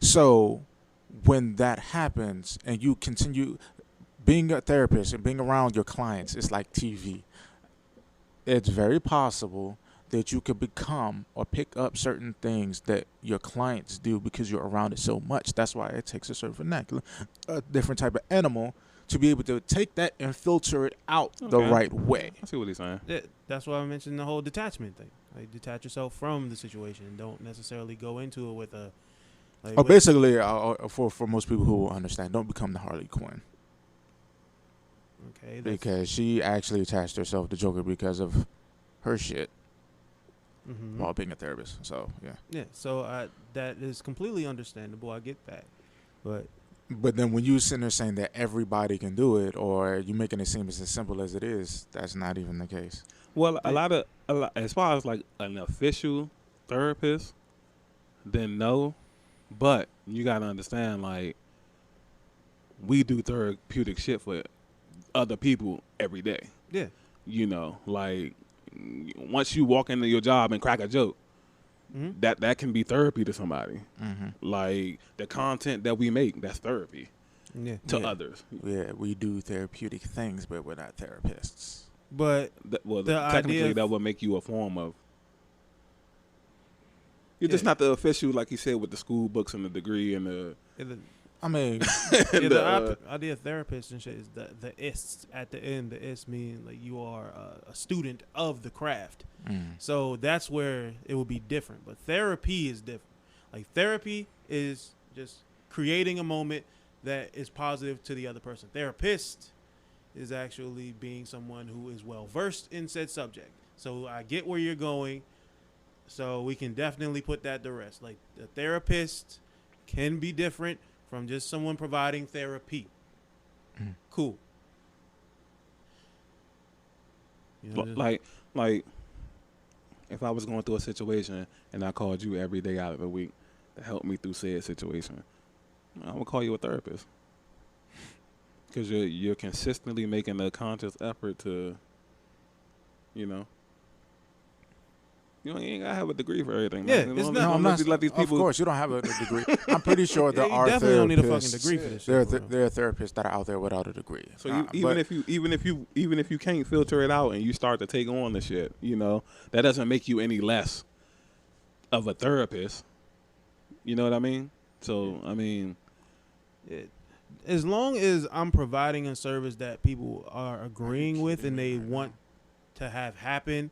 So when that happens and you continue being a therapist and being around your clients, it's like TV. It's very possible that you could become or pick up certain things that your clients do because you're around it so much. That's why it takes a certain vernacular, a different type of animal to be able to take that and filter it out the right way. I see what he's saying. That's why I mentioned the whole detachment thing. Like, detach yourself from the situation and don't necessarily go into it with a. Like, Basically, for most people who will understand, don't become the Harley Quinn. Okay. Because she actually attached herself to Joker because of her shit while being a therapist. So, yeah. Yeah, so that is completely understandable. I get that. But then when you sitting there saying that everybody can do it, or you making it seem as simple as it is, that's not even the case. Well, a lot, as far as like an official therapist, then no. But you gotta understand, like, we do therapeutic shit for other people every day. Yeah. You know, like, once you walk into your job and crack a joke, that can be therapy to somebody. Like, the content that we make, that's therapy to others. Yeah, we do therapeutic things, but we're not therapists. But technically, that would make you a form of. You're just not the official, like you said, with the school books and the degree and the. I mean, the idea of therapist and shit is the ist at the end. The ist meaning like you are a student of the craft. So that's where it will be different. But therapy is different. Like, therapy is just creating a moment that is positive to the other person. Therapist is actually being someone who is well versed in said subject. So I get where you're going. So we can definitely put that to rest. Like, the therapist can be different from just someone providing therapy. Cool. You know, like, if I was going through a situation and I called you every day out of the week to help me through said situation, I would call you a therapist. Because you're consistently making a conscious effort to, you know. You ain't gotta have a degree for everything. Yeah, man. it's no, I'm not. Let these people. Of course, you don't have a degree. I'm pretty sure there are definitely don't need a fucking therapists. degree for this shit. There are therapists that are out there without a degree. So even if you can't filter it out and you start to take on the shit, you know, that doesn't make you any less of a therapist. You know what I mean? So I mean, as long as I'm providing a service that people are agreeing with and they want to have happen.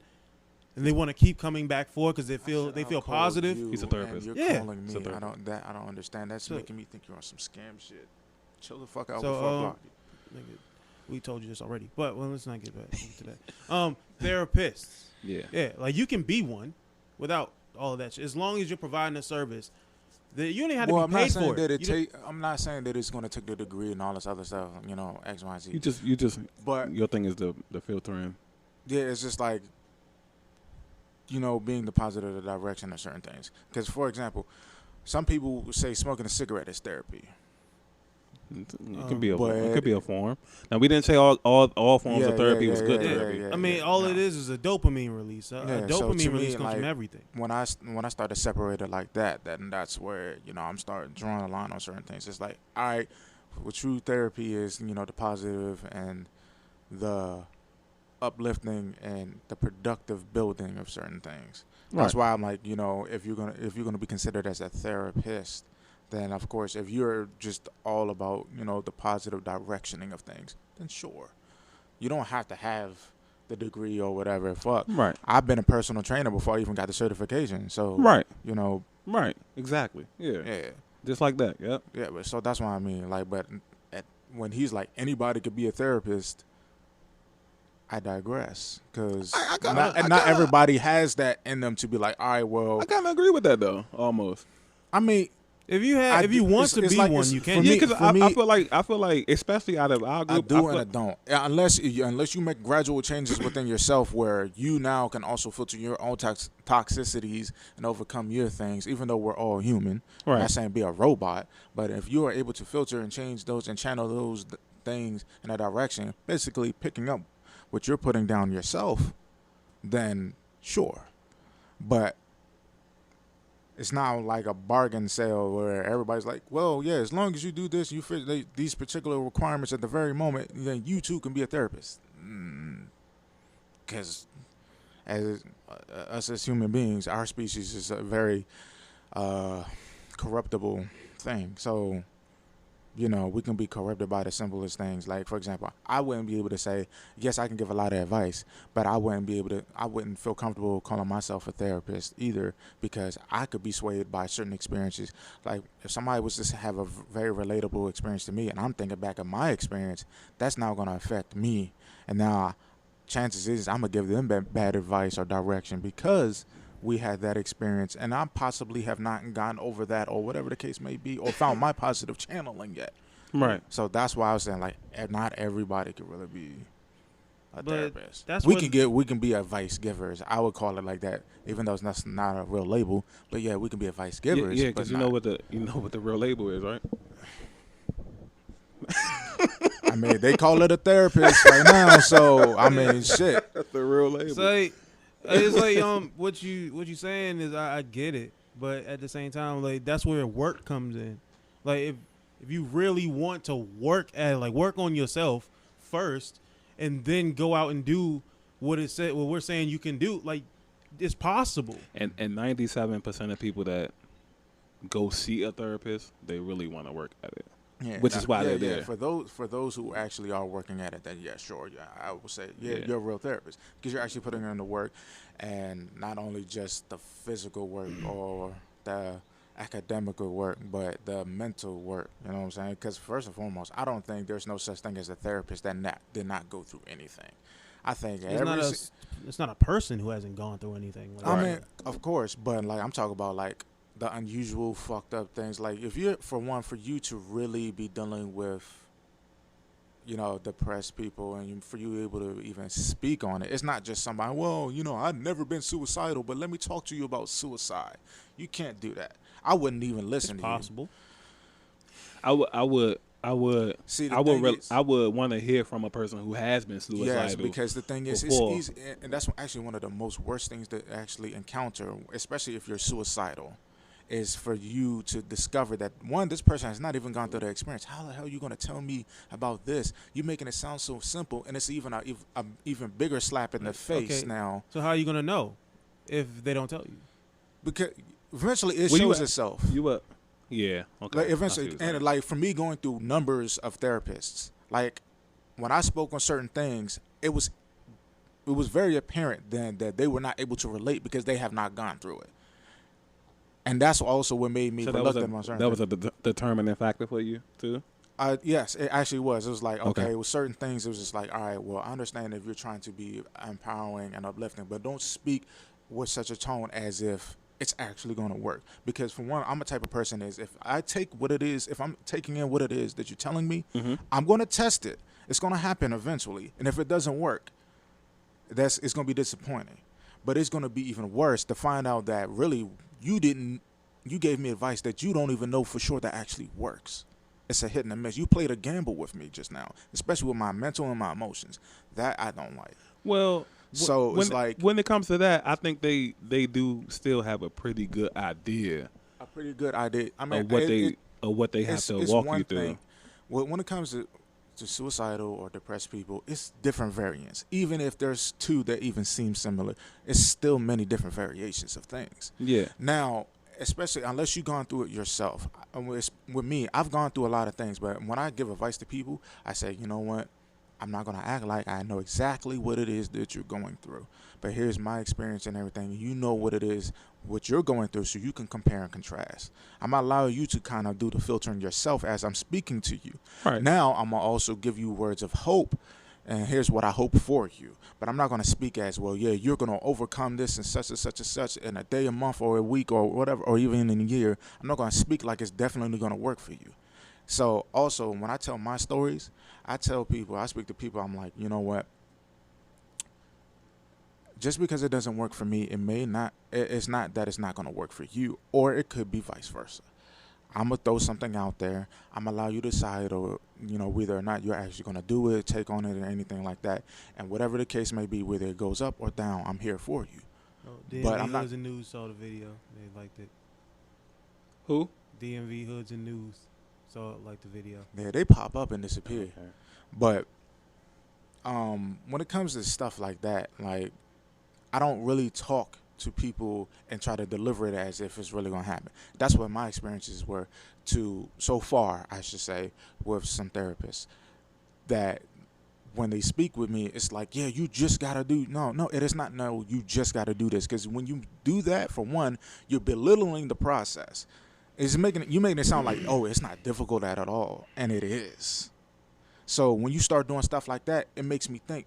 And they want to keep coming back for because they feel positive. He's a therapist. You're calling me. I don't understand. That's making me think you're on some scam shit. Chill the fuck out before I block you. We told you this already, but let's not get back to that. Therapists. Yeah. Like, you can be one without all of that shit. As long as you're providing a service, that you don't even have to be paid for it. I'm not saying that it's going to take the degree and all this other stuff. You know, X, Y, Z. You just. But your thing is the filtering. Yeah, it's just like, you know, being the positive direction of certain things. Because, for example, some people say smoking a cigarette is therapy. It could be a form. Now, we didn't say all forms of therapy was good therapy. I mean, all it is a dopamine release. A dopamine release comes from everything. When I started separating like that, then that's where, you know, I'm starting drawing a line on certain things. It's like, all right, what true therapy is, you know, the positive and the uplifting and the productive building of certain things. Right. That's why I'm like, you know, if you're gonna be considered as a therapist, then of course, if you're just all about, you know, the positive directioning of things, then sure, you don't have to have the degree or whatever. Fuck. Right. I've been a personal trainer before I even got the certification. So right. You know. Right. Exactly. Yeah. Yeah. Just like that. Yep. Yeah. But so that's what I mean. Like, but when he's like anybody could be a therapist. I digress, because not everybody has that in them to be like, all right, well. I kind of agree with that though, almost. I mean, if you want to be one, you can. Yeah, because I feel like, especially out of our group, I do and I don't. Unless you make gradual changes within yourself, where you now can also filter your own toxicities and overcome your things. Even though we're all human, right. I'm not saying be a robot, but if you are able to filter and change those and channel those things in a direction, basically picking up what you're putting down yourself, then sure. But it's not like a bargain sale where everybody's like, well, yeah, as long as you do this, you fit these particular requirements at the very moment, then you too can be a therapist. Because as us as human beings, our species is a very corruptible thing. So, you know, we can be corrupted by the simplest things. Like, for example, I wouldn't be able to say, yes, I can give a lot of advice, but I wouldn't feel comfortable calling myself a therapist either, because I could be swayed by certain experiences. Like, if somebody was to have a very relatable experience to me, and I'm thinking back of my experience, that's now going to affect me. And now, chances is I'm going to give them bad advice or direction because we had that experience, and I possibly have not gotten over that, or whatever the case may be, or found my positive channeling yet. Right. So that's why I was saying, like, not everybody could really be a therapist. We can be advice givers. I would call it like that, even though that's not a real label. But yeah, we can be advice givers. Yeah, because you know what the real label is, right? I mean, they call it a therapist right now, so I mean, shit. That's the real label. So, it's like what you saying is I get it, but at the same time, like, that's where work comes in. Like, if you really want to work on yourself first, and then go out and do what we're saying you can do, like, it's possible. And 97% of people that go see a therapist, they really want to work at it. Yeah, which is why they're there. For those who actually are working at it, then yeah, sure, yeah, I would say you're a real therapist, because you're actually putting in the work, and not only just the physical work or the academical work, but the mental work. You know what I'm saying? Because first and foremost, I don't think there's no such thing as a therapist that did not go through anything. I think it's not a person who hasn't gone through anything. Like, I mean, of course, but like I'm talking about like the unusual fucked up things. Like, if you're, for you to really be dealing with, you know, depressed people, and for you able to even speak on it, it's not just somebody, well, you know, I've never been suicidal, but let me talk to you about suicide. You can't do that. I wouldn't even listen to possible. you. I would See, I would want to hear from a person who has been suicidal. Yes, because the thing is, it's easy, and that's actually one of the most worst things to actually encounter, especially if you're suicidal, is for you to discover that, one, this person has not even gone through the experience. How the hell are you going to tell me about this? You're making it sound so simple, and it's even a even bigger slap in the face now. So how are you going to know if they don't tell you? Because eventually it shows itself. Yeah, okay. Like, eventually, and like, for me, going through numbers of therapists, like, when I spoke on certain things, it was very apparent then that they were not able to relate because they have not gone through it. And that's also what made me reluctant on certain things. That was a determining factor for you, too? Yes, it actually was. It was like, okay, with certain things, it was just like, all right, well, I understand if you're trying to be empowering and uplifting, but don't speak with such a tone as if it's actually going to work. Because, for one, I'm a type of person is, if I take what it is, if I'm taking in what it is that you're telling me, I'm going to test it. It's going to happen eventually. And if it doesn't work, it's going to be disappointing. But it's going to be even worse to find out that really you gave me advice that you don't even know for sure that actually works. It's a hit and a miss. You played a gamble with me just now, especially with my mental and my emotions. That I don't like. Well, so it's like, when it comes to that, I think they do still have a pretty good idea. I mean, of what they have to walk you through. Thing. Well, when it comes to suicidal or depressed people, it's different variants. Even if there's two that even seem similar, it's still many different variations of things. Yeah. Now, especially unless you've gone through it yourself. With me, I've gone through a lot of things, but when I give advice to people, I say, you know what? I'm not going to act like I know exactly what it is that you're going through. But here's my experience and everything. You know what it is, what you're going through, so you can compare and contrast. I'm allowing you to kind of do the filtering yourself as I'm speaking to you. Right. Now, I'm going to also give you words of hope, and here's what I hope for you. But I'm not going to speak as, well, yeah, you're going to overcome this and such and such and such in a day, a month, or a week, or whatever, or even in a year. I'm not going to speak like it's definitely going to work for you. So also, when I tell my stories, I speak to people, I'm like, you know what? Just because it doesn't work for me, it's not that it's not going to work for you, or it could be vice versa. I'm going to throw something out there. I'm going to allow you to decide, or, you know, whether or not you're actually going to do it, take on it, or anything like that. And whatever the case may be, whether it goes up or down, I'm here for you. But I'm not. The news saw the video. They liked it. Who? DMV Hoods and News. So like the video. Yeah, they pop up and disappear. Okay. But when it comes to stuff like that, like I don't really talk to people and try to deliver it as if it's really gonna happen. That's what my experiences were so far, I should say, with some therapists. That when they speak with me, it's like, yeah, you just gotta do. No, it is not. No, you just gotta do this, because when you do that, for one, you're belittling the process. It's making it sound like, oh, it's not difficult at all, and it is. So when you start doing stuff like that, it makes me think,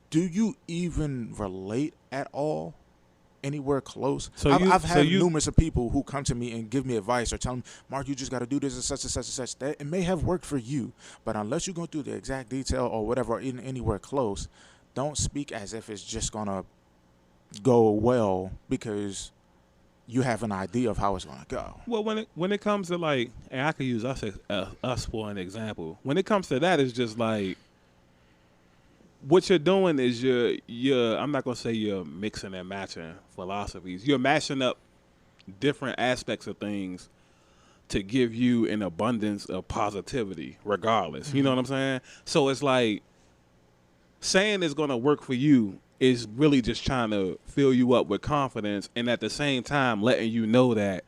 do you even relate at all? Anywhere close? So I've had numerous of people who come to me and give me advice or tell me, Mark, you just got to do this and such and such and such. That it may have worked for you, but unless you go through the exact detail or whatever, or even anywhere close, don't speak as if it's just gonna go well because you have an idea of how it's gonna go. Well, when it comes to like, and I could use us for an example. When it comes to that, it's just like, what you're doing is you're I'm not gonna say you're mixing and matching philosophies. You're mashing up different aspects of things to give you an abundance of positivity, regardless. Mm-hmm. You know what I'm saying? So it's like saying it's gonna work for you is really just trying to fill you up with confidence, and at the same time letting you know that,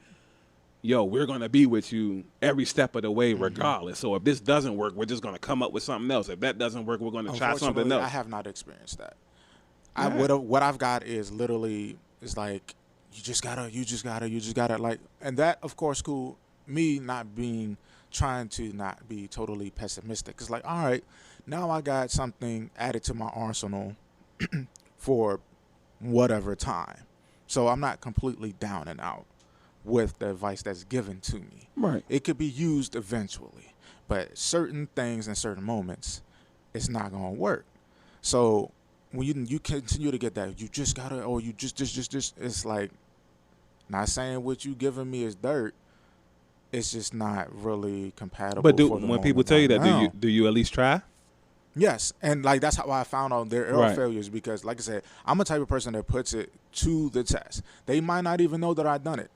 yo, we're going to be with you every step of the way regardless. So if this doesn't work, we're just going to come up with something else. If that doesn't work, we're going to try something else. I have not experienced that. What I've got is literally, it's like, you just gotta, like, and that, of course, cool, me trying to not be totally pessimistic. It's like, all right, now I got something added to my arsenal for whatever time. So I'm not completely down and out with the advice that's given to me. Right. It could be used eventually, but certain things in certain moments, it's not going to work. So when you continue to get that, you just got to, or you just, it's like, not saying what you giving me is dirt. It's just not really compatible. But when people tell you that, do you at least try? Yes, and like that's how I found out there are failures, because, like I said, I'm a type of person that puts it to the test. They might not even know that I've done it.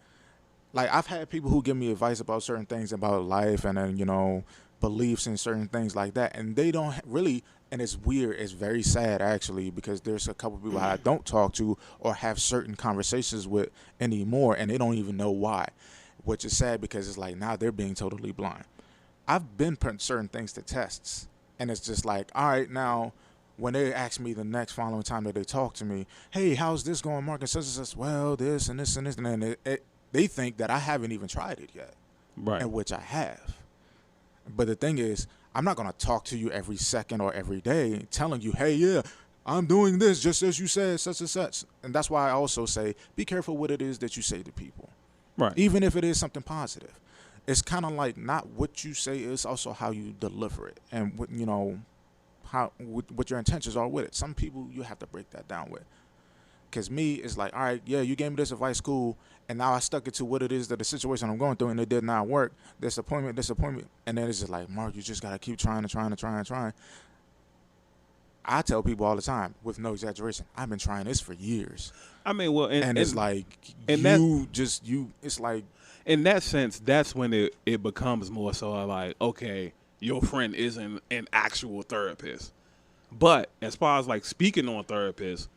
Like, I've had people who give me advice about certain things about life and then, beliefs and certain things like that, and they don't really. And it's weird. It's very sad, actually, because there's a couple people I don't talk to or have certain conversations with anymore, and they don't even know why, which is sad because it's like now they're being totally blind. I've been putting certain things to tests. And it's just like, all right, now, when they ask me the next following time that they talk to me, hey, how's this going, Mark? And says, well, this and this and this. And then they think that I haven't even tried it yet, right? And which I have. But the thing is, I'm not going to talk to you every second or every day telling you, hey, yeah, I'm doing this just as you said, such and such. And that's why I also say, be careful what it is that you say to people. Right. Even if it is something positive. It's kind of like not what you say, it's also how you deliver it and what what your intentions are with it. Some people you have to break that down with. Because me, it's like, all right, yeah, you gave me this advice, cool, and now I stuck it to what it is that the situation I'm going through, and it did not work. Disappointment, and then it's just like, Mark, you just gotta keep trying. I tell people all the time, with no exaggeration, I've been trying this for years. I mean, well, and it's like it's like. In that sense, that's when it becomes more so like, okay, your friend isn't an actual therapist. But as far as like speaking on therapists,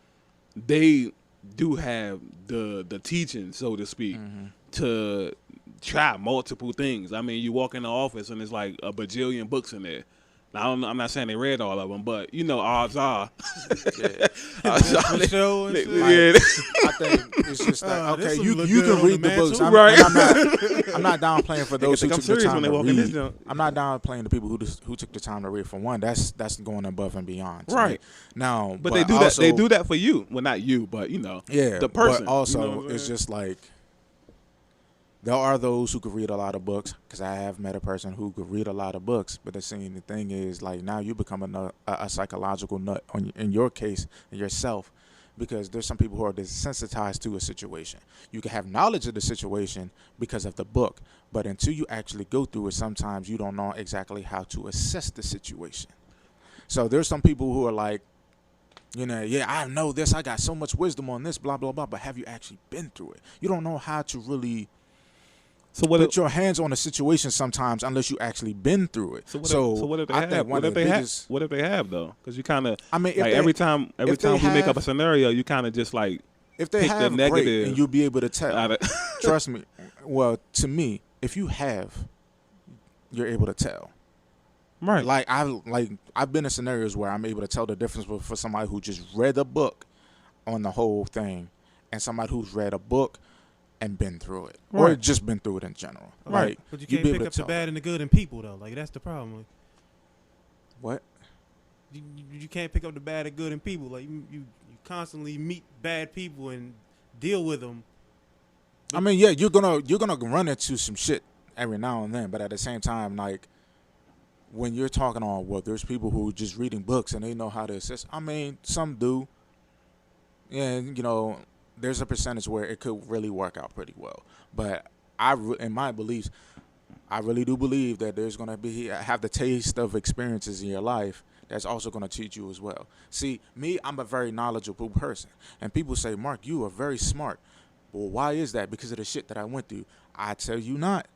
they do have the teaching, so to speak, to try multiple things. I mean, you walk in the office and there's like a bajillion books in there. Now, I'm not saying they read all of them, but odds are. Yeah. I think it's just like, okay, you can read the books. I'm not downplaying for those who took the time to read. I'm not downplaying the people who took the time to read. For one, that's going above and beyond. Right. Now, but they do that. They do that for you. Well, not you, but the person. But also, it's just like, there are those who could read a lot of books, because I have met a person who could read a lot of books. But the thing is, like, now you become a psychological nut in your case, yourself, because there's some people who are desensitized to a situation. You can have knowledge of the situation because of the book, but until you actually go through it, sometimes you don't know exactly how to assess the situation. So there's some people who are like, yeah, I know this, I got so much wisdom on this, blah, blah, blah, but have you actually been through it? You don't know how to really put your hands on a situation sometimes unless you actually been through it. So what if they have? What if they have though? Because you kind of, I mean, like every time we make up a scenario, you kind of just like if they have the great, and you'll be able to tell. Trust me. Well, to me, if you have, you're able to tell. Right. I've been in scenarios where I'm able to tell the difference for somebody who just read a book on the whole thing and somebody who's read a book and been through it, or just been through it in general. Right. Like, but you can't pick up the bad and the good in people, though. Like, that's the problem. Like, what? You can't pick up the bad and good in people. Like, you constantly meet bad people and deal with them. I mean, yeah, you're gonna run into some shit every now and then, but at the same time, like, when you're talking on, well, there's people who just reading books and they know how to assist. I mean, some do. And, you know, there's a percentage where it could really work out pretty well. But in my beliefs, I really do believe that there's going to have the taste of experiences in your life that's also going to teach you as well. See, me, I'm a very knowledgeable person. And people say, Mark, you are very smart. Well, why is that? Because of the shit that I went through. I tell you not.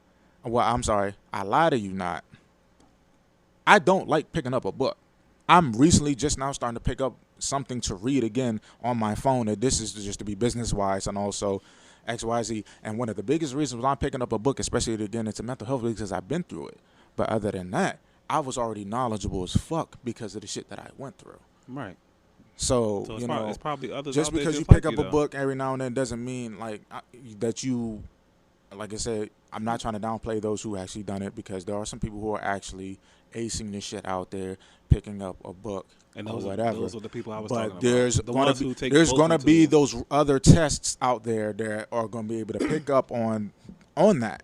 Well, I'm sorry. I lie to you not. I don't like picking up a book. I'm recently just now starting to pick up something to read again on my phone. And this is just to be business-wise and also XYZ. And one of the biggest reasons why I'm picking up a book, especially to get into mental health, is because I've been through it. But other than that, I was already knowledgeable as fuck because of the shit that I went through. Right. So you know, it's probably others just because you pick up a book every now and then doesn't mean like that you, like I said, I'm not trying to downplay those who actually done it, because there are some people who are actually acing this shit out there, picking up a book and or whatever. Those are the people I was talking about. But there's gonna be those other tests out there that are gonna be able to pick up on that.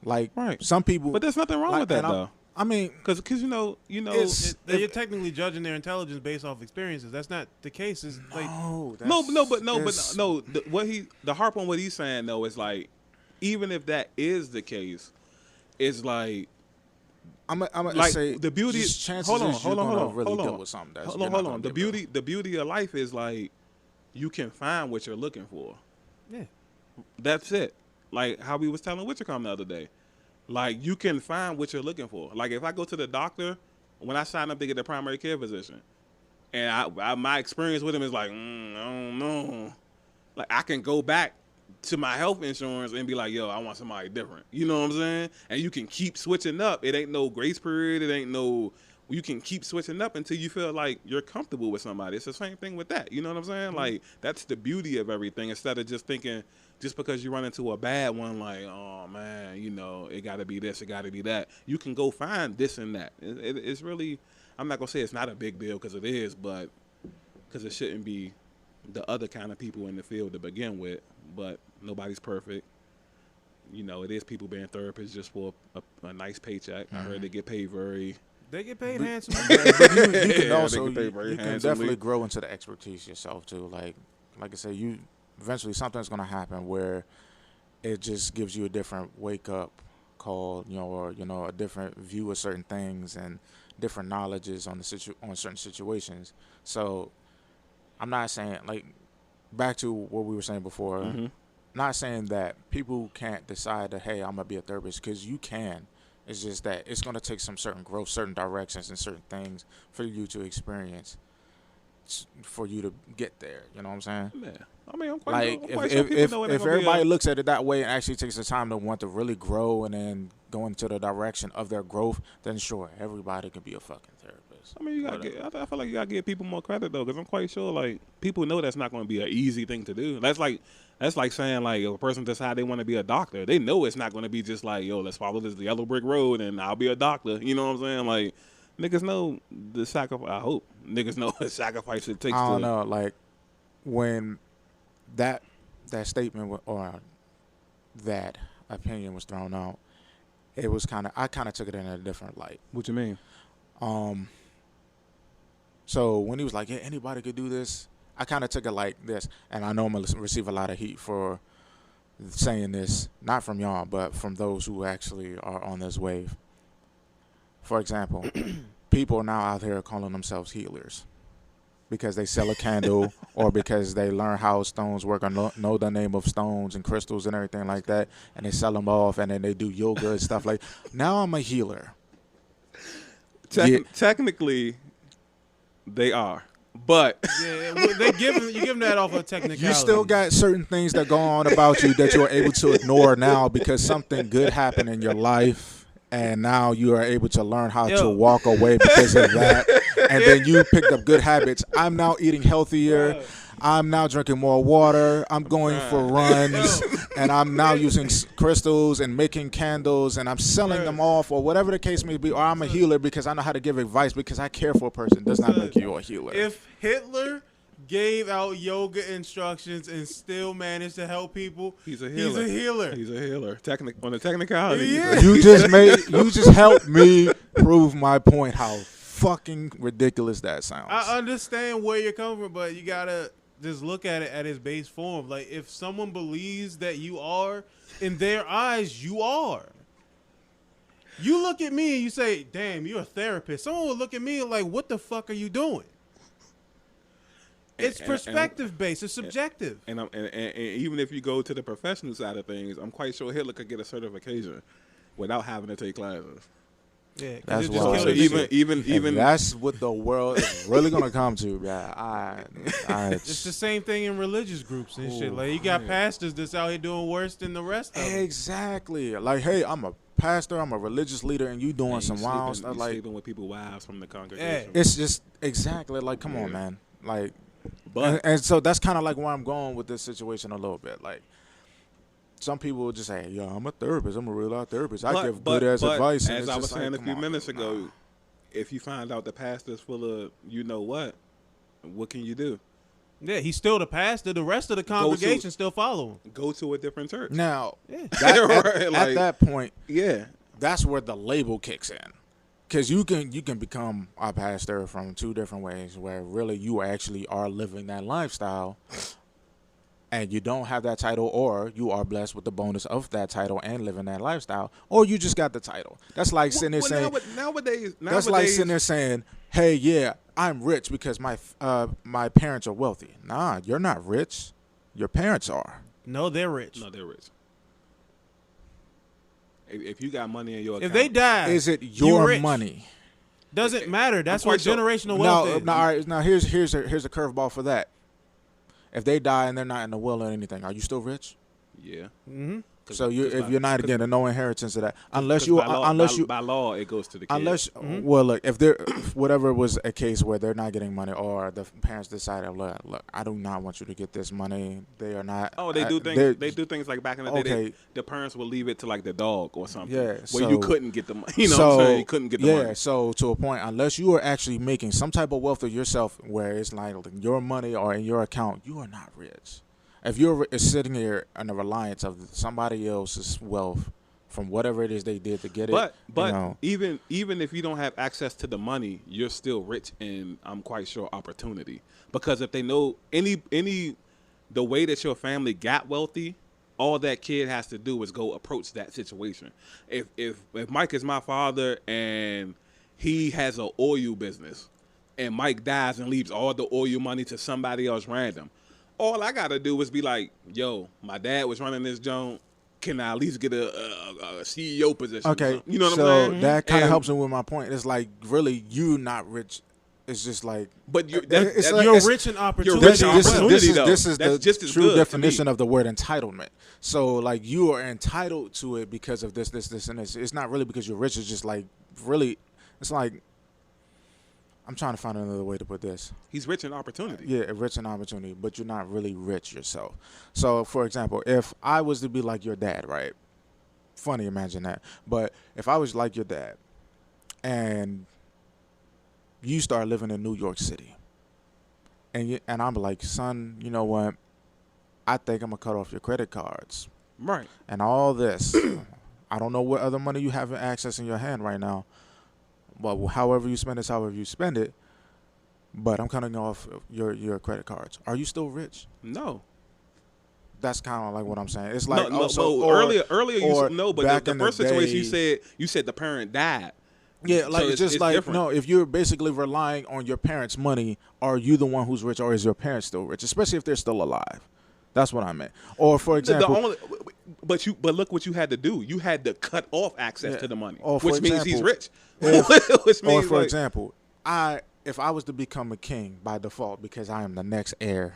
Like some people, but there's nothing wrong with that though. I mean, because you know, you're technically judging their intelligence based off experiences. That's not the case. It's like the harp on what he's saying though is like, even if that is the case, it's like I'm like say the beauty. Hold on. The beauty of life is like you can find what you're looking for. Yeah, that's it. Like how we was telling Witchercom the other day. Like, you can find what you're looking for. Like, if I go to the doctor, when I sign up to get a primary care physician, and my experience with him is like, I don't know. Like, I can go back to my health insurance and be like, yo, I want somebody different. You know what I'm saying? And you can keep switching up. It ain't no grace period. It ain't no... You can keep switching up until you feel like you're comfortable with somebody. It's the same thing with that. You know what I'm saying? Mm-hmm. Like, that's the beauty of everything. Instead of just thinking... Just because you run into a bad one, like, oh, man, you know, it got to be this, it got to be that. You can go find this and that. It's really, I'm not going to say it's not a big deal, because it is, but because it shouldn't be the other kind of people in the field to begin with. But nobody's perfect. You know, it is people being therapists just for a nice paycheck. Mm-hmm. I heard they get paid They get paid handsomely. But you can also, you can definitely grow into the expertise yourself, too. Like I said, eventually something's going to happen where it just gives you a different wake-up call, you know, or, you know, a different view of certain things and different knowledges on on certain situations. So I'm not saying, like, back to what we were saying before, mm-hmm. Not saying that people can't decide that, hey, I'm going to be a therapist, because you can. It's just that it's going to take some certain growth, certain directions, and certain things for you to experience for you to get there. You know what I'm saying? Yeah. I mean, I'm quite like sure if everybody looks at it that way and actually takes the time to want to really grow and then go into the direction of their growth, then sure, everybody can be a fucking therapist. I mean, you gotta I feel like you gotta give people more credit though, because I'm quite sure like people know that's not going to be an easy thing to do. That's like saying like if a person decides they want to be a doctor, they know it's not going to be just like, yo, let's follow this yellow brick road and I'll be a doctor. You know what I'm saying? Like niggas know the sacrifice. I hope niggas know the sacrifice it takes. I don't know, like when that statement or that opinion was thrown out, it was I kind of took it in a different light. What you mean? So when he was like, yeah, anybody could do this, I kind of took it like this, and I know I'm going to receive a lot of heat for saying this, not from y'all, but from those who actually are on this wave. For example, people are now out here calling themselves healers. because they sell a candle or because they learn how stones work or know the name of stones and crystals and everything like that, and they sell them off, and then they do yoga and stuff like. Now I'm a healer. Technically, they are, but Yeah, they you give them that off of technicality. You still got certain things that go on about you that you're able to ignore now because something good happened in your life, and now you are able to learn how to walk away because of that. And then you picked up good habits. I'm now eating healthier. I'm now drinking more water. I'm going for runs, and I'm now using crystals and making candles, and I'm selling them off, or whatever the case may be. Or I'm a healer because I know how to give advice because I care for a person. Does not make you a healer. If Hitler gave out yoga instructions and still managed to help people, he's a healer. He's a healer. On the technicality. Yeah. You just helped me prove my point. How fucking ridiculous that sounds. I understand where you're coming from, but you gotta just look at it at its base form. Like, if someone believes that you are, in their eyes, you are. You look at me and you say, damn, you're a therapist. Someone will look at me like, what the fuck are you doing? It's perspective based. It's subjective. And even if you go to the professional side of things, I'm quite sure Hitler could get a certification without having to take classes. Yeah, that's why. So even that's what the world is really gonna come to. Yeah, it's the same thing in religious groups and shit. Like, you got pastors that's out here doing worse than the rest of them. Exactly. Like, hey, I'm a pastor, I'm a religious leader, and you doing some wild stuff. Like, sleeping with people's wives from the congregation. It's just exactly like, come on, man. Like, and so that's kind of like where I'm going with this situation a little bit. Like, some people will just say, "Yo, I'm a therapist. I'm a real life therapist. I give good ass advice." And as I was saying a few minutes ago, if you find out the pastor's full of you know what can you do? Yeah, he's still the pastor. The rest of the congregation still follow him. Go to a different church. Now, Right, at that point, yeah, that's where the label kicks in. Because you can become a pastor from two different ways, where really you actually are living that lifestyle, and you don't have that title, or you are blessed with the bonus of that title and living that lifestyle, or you just got the title. That's like sitting there saying nowadays. That's like sitting there saying, "Hey, yeah, I'm rich because my parents are wealthy." Nah, you're not rich. Your parents are. No, they're rich. If you got money in your account, if they die, is it your rich. money? Doesn't matter. That's what generational wealth is. No, all right. Now here's a curveball for that. If they die and they're not in the will or anything, are you still rich? Yeah. Mm-hmm. So if you're not getting no inheritance of that, unless by law it goes to the kids. Well, look, if there whatever was a case where they're not getting money, or the parents decided, look, I do not want you to get this money. They are not. Oh, they do things. They do things like back in the day. The parents will leave it to like the dog or something. Yeah, where you couldn't get the money. You know what I'm saying? You couldn't get the money. Yeah, so to a point, unless you are actually making some type of wealth of yourself, where it's like your money or in your account, you are not rich. If you're sitting here on the reliance of somebody else's wealth from whatever it is they did to get but even if you don't have access to the money, you're still rich in, I'm quite sure, opportunity. Because if they know the way that your family got wealthy, all that kid has to do is go approach that situation. If Mike is my father and he has an oil business, and Mike dies and leaves all the oil money to somebody else random, all I gotta do is be like, yo, my dad was running this joint. Can I at least get a CEO position? Okay, you know what I'm saying? So that kind of helps me with my point. It's like, really, you not rich. It's just like, but you're rich in opportunity. This is the true definition of the word entitlement. So like, you are entitled to it because of this, and this. It's not really because you're rich. It's just like, really, it's like, I'm trying to find another way to put this. He's rich in opportunity. Yeah, rich in opportunity, but you're not really rich yourself. So, for example, if I was to be like your dad, right? Funny, imagine that. But if I was like your dad, and you start living in New York City, and I'm like, son, you know what? I think I'm gonna cut off your credit cards, right? And all this. I don't know what other money you have access in your hand right now. Well, however you spend it, however you spend it. But I'm cutting off your credit cards. Are you still rich? No. That's kind of like what I'm saying. It's like earlier you said no, but the first situation you said the parent died. Yeah, like So it's just it's like different. no, if you're basically relying on your parents' money, are you the one who's rich, or is your parents still rich? Especially if they're still alive. That's what I meant. Or for The example, only, but look what you had to do. You had to cut off access Yeah. to the money, Or for which means he's example, rich. Which or means for like, example, if I was to become a king by default because I am the next heir,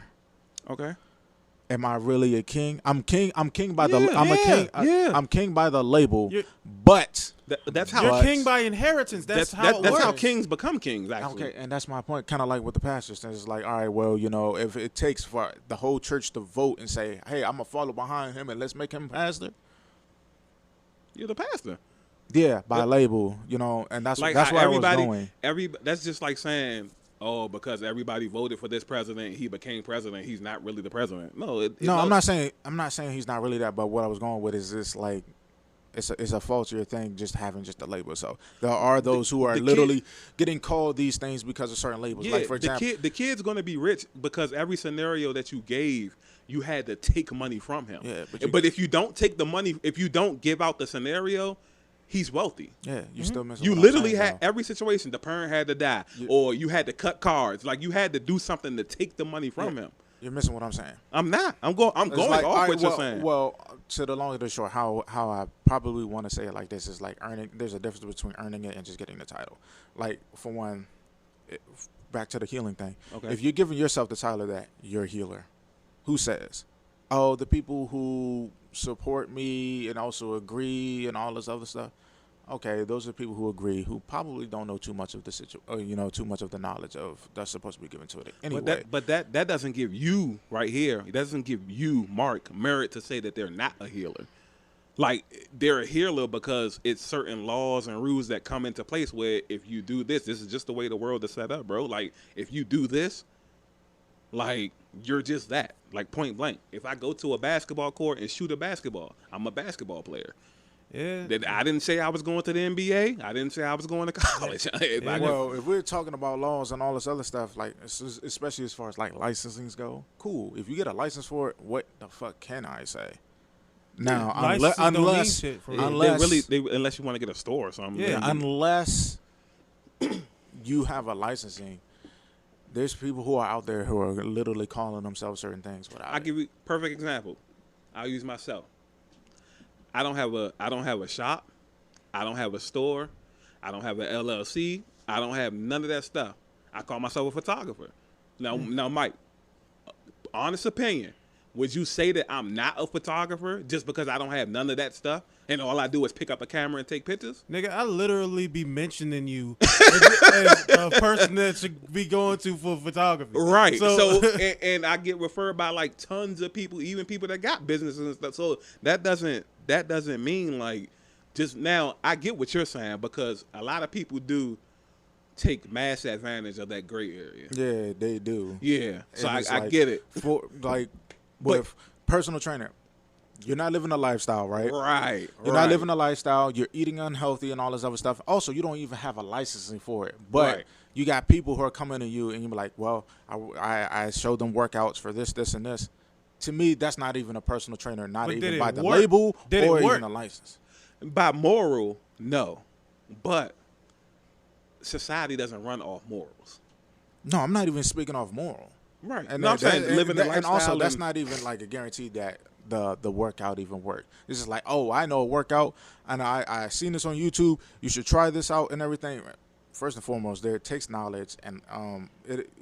okay, am I really a king? I'm king. I'm king by the. Yeah, I'm a yeah, king. yeah. I'm king by the label, You're- but that's how You're But- king by inheritance. That's how it that's works. how kings become kings. Actually, okay, and that's my point. Kind of like with the pastors, it's like, all right, well, you know, if it takes for the whole church to vote and say, hey, I'm gonna follow behind him and let's make him pastor. you're the pastor. Yeah, by But- label, you know, and that's Like that's how where I was everybody, going. that's just like saying, oh, because everybody voted for this president, he became president. He's not really the president. No, No, I'm not saying he's not really that. But what I was going with is this like. It's a faultier thing just having just a label. So there are those who are the literally getting called these things because of certain labels. Yeah, Like for example, the kid's going to be rich because every scenario that you gave, you had to take money from him. Yeah, but if you don't take the money, if you don't give out the scenario, he's wealthy. yeah, you still missing. You what I'm literally saying, had though. every situation. The parent had to die, or you had to cut cards. Like you had to do something to take the money from him. You're missing what I'm saying. I'm not. I'm going It's off like, all right, what you're saying. Well, to the long and the short, how I probably want to say it like this is like earning. There's a difference between earning it and just getting the title. Like for one, back to the healing thing. Okay. If you're giving yourself the title that you're a healer, who says? Oh, the people who support me and also agree and all this other stuff. Okay, those are people who agree, who probably don't know too much of the too much of the knowledge of that's supposed to be given to it anyway. But that doesn't give you right here. It doesn't give you, Mark, merit to say that they're not a healer. Like they're a healer because it's certain laws and rules that come into place where if you do this is just the way the world is set up, bro. Like if you do this, like you're just that. Like point blank. If I go to a basketball court and shoot a basketball, I'm a basketball player. Yeah. I didn't say I was going to the NBA. I didn't say I was going to college. Well, if we're talking about laws and all this other stuff, like especially as far as like licensings go, cool. If you get a license for it, what the fuck can I say? Now, Licenses don't mean unless shit for unless unless you want to get a store or something. Yeah. unless you have a licensing, there's people who are out there who are literally calling themselves certain things without. I'll give you a perfect example. I'll use myself. I don't have a shop. I don't have a store. I don't have an LLC. I don't have none of that stuff. I call myself a photographer. Now, Mike, honest opinion, would you say that I'm not a photographer just because I don't have none of that stuff and all I do is pick up a camera and take pictures? Nigga, I literally be mentioning you as a person that should be going to for photography. Right. So and I get referred by like tons of people, even people that got businesses and stuff. So that doesn't mean like just now. I get what you're saying because a lot of people do take mass advantage of that gray area. Yeah, they do. Yeah. So And I it's like, get it. For like, But- with personal trainer, you're not living a lifestyle, right? Right. You're not living a lifestyle. You're eating unhealthy and all this other stuff. Also, you don't even have a licensing for it. But Right. you got people who are coming to you, and you're like, "Well, I showed them workouts for this, this, and this." To me, that's not even a personal trainer, not But did even it by the work? label Did it or work? even a license. By moral, no. But society doesn't run off morals. No, I'm not even speaking off moral. Right. And No, I'm that- saying and, living the and also lifestyle that's and- not even like a guarantee that the workout even worked. It's just like, oh, I know a workout and I seen this on YouTube. You should try this out and everything. First and foremost, there it takes knowledge, and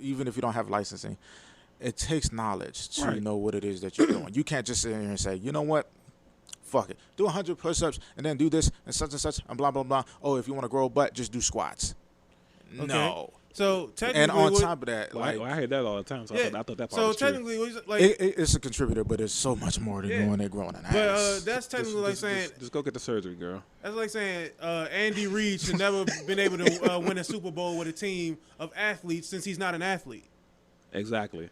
even if you don't have licensing, it takes knowledge to Right. know what it is that you're doing. You can't just sit here and say, you know what? Fuck it. Do 100 push-ups and then do this and such and blah, blah, blah. Oh, if you want to grow a butt, just do squats. Okay. No. So technically, And on what- top of that, Well, like, I hear that all the time, so yeah. I thought that part So was true. technically, like, it's a contributor, but it's so much more than Yeah. going there growing an ass. but that's technically like saying Just go get the surgery, girl. that's like saying Andy Reid should never been able to win a Super Bowl with a team of athletes since he's not an athlete. Exactly.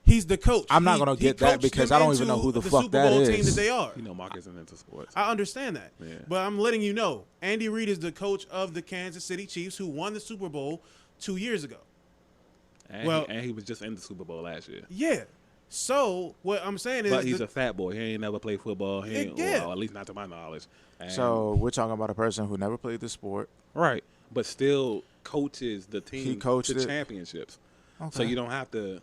He's the coach. I'm not He- gonna he get that coached because them I don't even into know who the the fuck Super that Bowl is. team that they are. You know, Mark isn't into sports. I understand that, Yeah. but I'm letting you know, Andy Reid is the coach of the Kansas City Chiefs, who won the Super Bowl 2 years ago. And, Well- he was just in the Super Bowl last year. Yeah. So what I'm saying is, But he's a fat boy. He ain't never played football. He ain't, Yeah. well, at least not to my knowledge. And- So we're talking about a person who never played the sport. right. but still coaches the He team coached to it? championships. Okay. So you don't have to.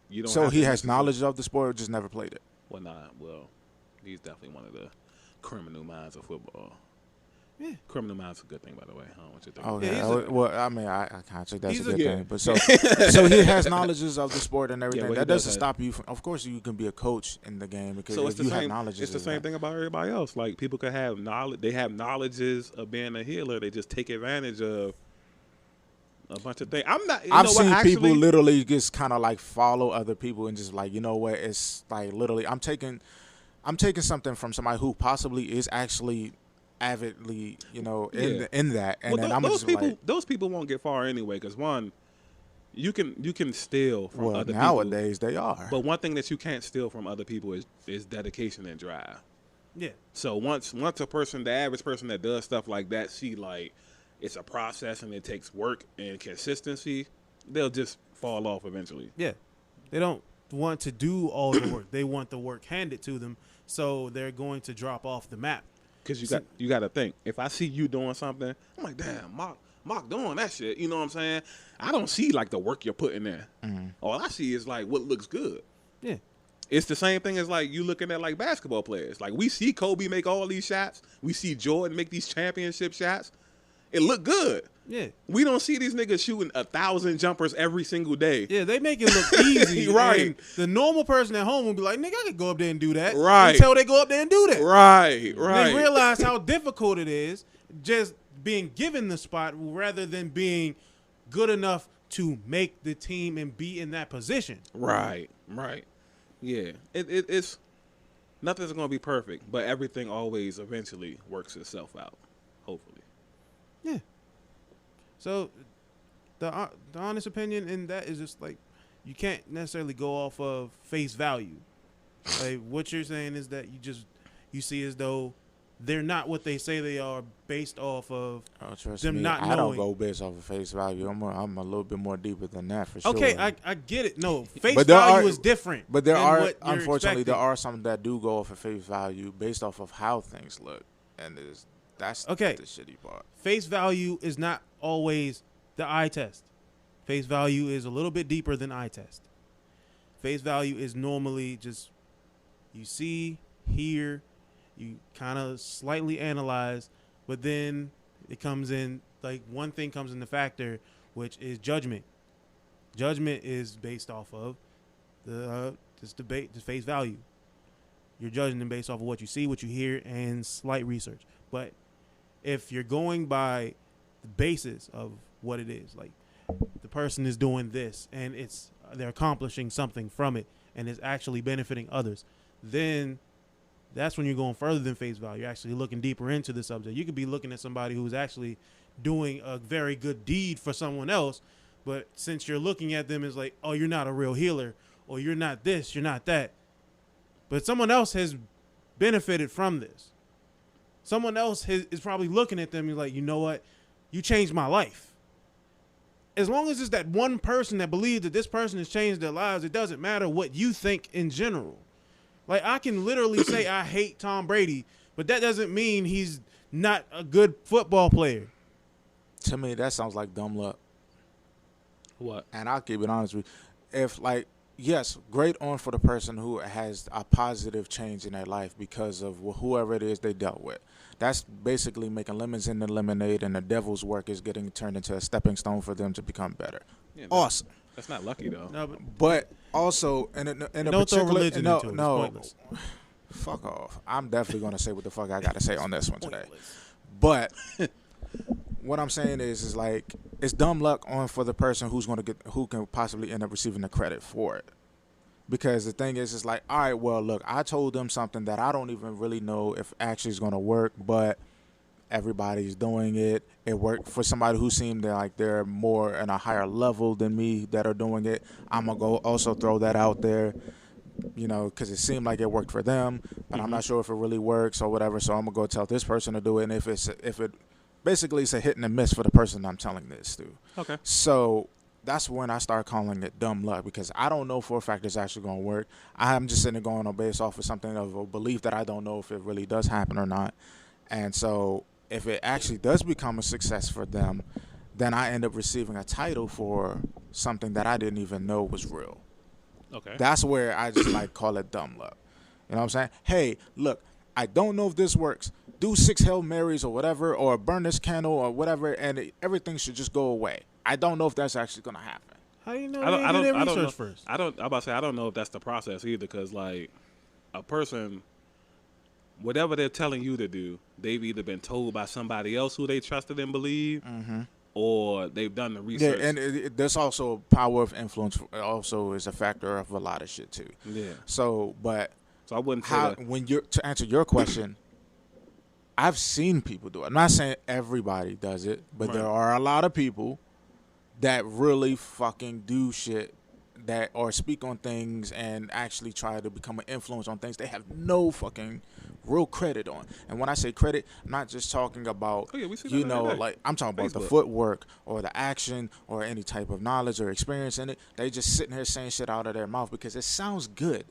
You don't. So have he to has necessarily- knowledge of the sport, just never played it. Well, well, he's definitely one of the criminal minds of football. Yeah. Criminal minds is a good thing, by the way. I don't want you to think. Okay. Yeah, he's well, I mean, I can't say that's a he's good a- thing, but so he has knowledges of the sport and everything. well, he That does doesn't have- stop you from. Of course, you can be a coach in the game because So if it's the you have same. knowledge. It's the same thing about everybody else. Like people could have knowledge. They have knowledges of being a healer. They just take advantage of a bunch of things. I'm not. I've seen people literally just kind of like follow other people and just like, you know what? It's like literally, I'm taking something from somebody who possibly is actually avidly, you know, Yeah. in that, and then I'm those just people. like, Those people won't get far anyway. Because one, you can steal from well, other people. nowadays they are. But one thing that you can't steal from other people is dedication and drive. Yeah. So once a person, the average person that does stuff like that, see like it's a process and it takes work and consistency, they'll just fall off eventually. Yeah. They don't want to do all the work. They want the work handed to them, so they're going to drop off the map. Because you got to think. If I see you doing something, I'm like, damn, Mark doing that shit. You know what I'm saying? I don't see like the work you're putting in. Mm-hmm. All I see is like what looks good. Yeah. It's the same thing as like you looking at like basketball players. Like we see Kobe make all these shots. We see Jordan make these championship shots. It look good. Yeah. We don't see these niggas shooting 1,000 jumpers every single day. Yeah, they make it look easy. Right. And the normal person at home will be like, nigga, I could go up there and do that. Right. Until they go up there and do that. Right. They realize how difficult it is just being given the spot rather than being good enough to make the team and be in that position. Right. Yeah. It's nothing's gonna be perfect, but everything always eventually works itself out. Hopefully. Yeah. So the honest opinion in that is just like you can't necessarily go off of face value. Like what you're saying is that you see as though they're not what they say they are based off of trust them me, not I don't knowing. go based off of face value. I'm a little bit more deeper than that for sure. Okay, I get it. No, face But there value are- is different. But there than are, what you're unfortunately, there expecting. are some that do go off of face value based off of how things look, and that's Okay. the shitty part. Face value is not always the eye test. Face value is a little bit deeper than eye test. Face value is normally just you see, hear, you kind of slightly analyze, but then it comes in like one thing comes in the factor, which is judgment. Judgment is based off of this face value. You're judging them based off of what you see, what you hear, and slight research. But if you're going by the basis of what it is, like the person is doing this and they're accomplishing something from it and it's actually benefiting others, then that's when you're going further than face value. You're actually looking deeper into the subject. You could be looking at somebody who's actually doing a very good deed for someone else, but since you're looking at them as like, oh, you're not a real healer, or you're not this, you're not that. But someone else has benefited from this. Someone else is probably looking at them and like, you know what? You changed my life. As long as it's that one person that believes that this person has changed their lives, it doesn't matter what you think in general. Like, I can literally say I hate Tom Brady, but that doesn't mean he's not a good football player. To me, that sounds like dumb luck. What? And I'll keep it honest with you. If, like, yes, great on for the person who has a positive change in their life because of whoever it is they dealt with. That's basically making lemons into lemonade, and the devil's work is getting turned into a stepping stone for them to become better. Yeah, Awesome. That's not lucky though. No, But also, in a don't particular, throw religion no, into it. It's no, pointless. fuck off. I'm definitely gonna say what the fuck I gotta say on this one today. Pointless. But what I'm saying is like it's dumb luck on for the person who can possibly end up receiving the credit for it. Because the thing is like, all right, well, look, I told them something that I don't even really know if actually is gonna work, but everybody's doing it. It worked for somebody who seemed like they're more in a higher level than me that are doing it. I'm gonna go also throw that out there, you know, because it seemed like it worked for them, but I'm not sure if it really works or whatever. So I'm gonna go tell this person to do it, and if it basically it's a hit and a miss for the person I'm telling this to. Okay. So that's when I start calling it dumb luck, because I don't know for a fact it's actually going to work. I'm just sitting there going on based off of something of a belief that I don't know if it really does happen or not. And so if it actually does become a success for them, then I end up receiving a title for something that I didn't even know was real. Okay. That's where I just like call it dumb luck. You know what I'm saying? Hey, look, I don't know if this works. Do 6 Hail Marys or whatever, or burn this candle or whatever, and everything should just go away. I don't know if that's actually gonna happen. How do you know? I don't. They I do don't. that I don't know. research first. I don't. I'm about to say I don't know if that's the process either, because like a person, whatever they're telling you to do, they've either been told by somebody else who they trusted and believe, or they've done the Yeah, research. and there's also power of influence. Also, is a factor of a lot of shit too. Yeah. So, but So I wouldn't say how that. when you're to answer your question, I've seen people do it. I'm not saying everybody does it, but there Right. are a lot of people that really fucking do shit that or speak on things and actually try to become an influence on things they have no fucking real credit on. And when I say credit, I'm not just talking about Oh, yeah, we see you that every know, day. like I'm talking about the Facebook. footwork or the action or any type of knowledge or experience in it. They just sitting here saying shit out of their mouth because it sounds good.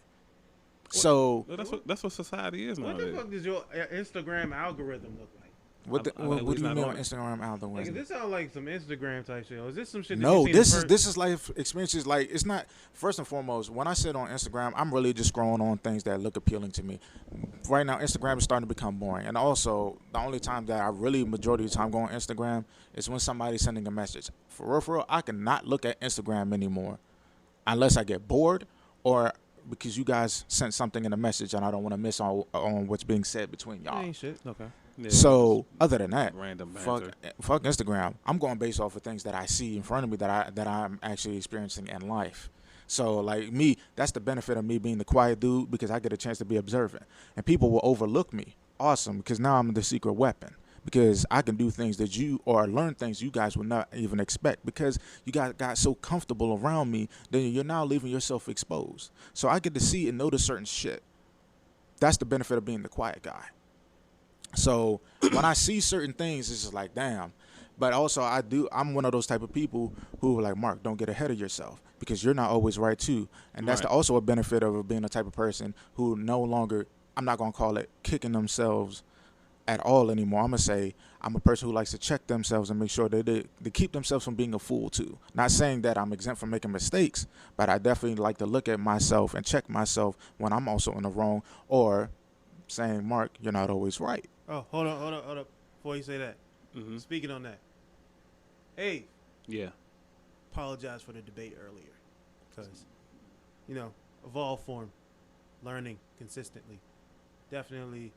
So Well, that's what society is What the nowadays. fuck does your Instagram algorithm look like? I what do you not mean on on it. Instagram Like, algorithm? this sound like some Instagram type shit. Or is this some shit? That No, you seen this in is this is life experiences. Like it's not first and foremost. When I sit on Instagram, I'm really just scrolling on things that look appealing to me. Right now, Instagram is starting to become boring, and also the only time that I really majority of the time go on Instagram is when somebody's sending a message. For real, I cannot look at Instagram anymore unless I get bored or because you guys sent something in a message and I don't want to miss on what's being said between y'all. Ain't shit. Okay. Yeah, So other than that, random fuck Instagram. I'm going based off of things that I see in front of me that I'm actually experiencing in life. So like me, that's the benefit of me being the quiet dude because I get a chance to be observant, and people will overlook me. Awesome, because now I'm the secret weapon. Because I can do things that you or learn things you guys would not even expect because you guys got so comfortable around me, then you're now leaving yourself exposed. So I get to see and notice certain shit. That's the benefit of being the quiet guy. So when I see certain things, it's just like, damn. But also I'm one of those type of people who are like, Mark, don't get ahead of yourself because you're not always right too. And that's Right. also a benefit of being a type of person who no longer, I'm not going to call it kicking themselves at all anymore. I'm going to say I'm a person who likes to check themselves and make sure that they keep themselves from being a fool too. Not saying that I'm exempt from making mistakes, but I definitely like to look at myself and check myself when I'm also in the wrong or saying, Mark, you're not always right. Oh, hold on. Before you say that, Mm-hmm. speaking on that, hey, Yeah. apologize for the debate earlier, because evolve form, learning consistently, definitely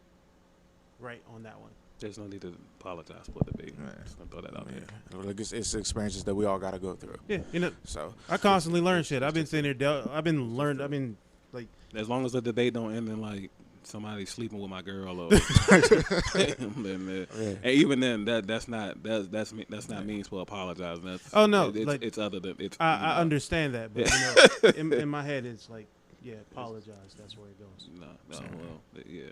right on that one. There's no need to apologize for the debate. Yeah. Just gonna throw that out there. Like it's experiences that we all got to go through. Yeah, So I constantly learn shit. I've been sitting there. I've been As long as the debate don't end in like somebody sleeping with my girl, or then, yeah. and even then, that's not means for apologizing. That's Oh, no, it's, like, it's other than it's. I understand that, but in my head it's like, yeah, apologize. That's where it goes. No, well, yeah,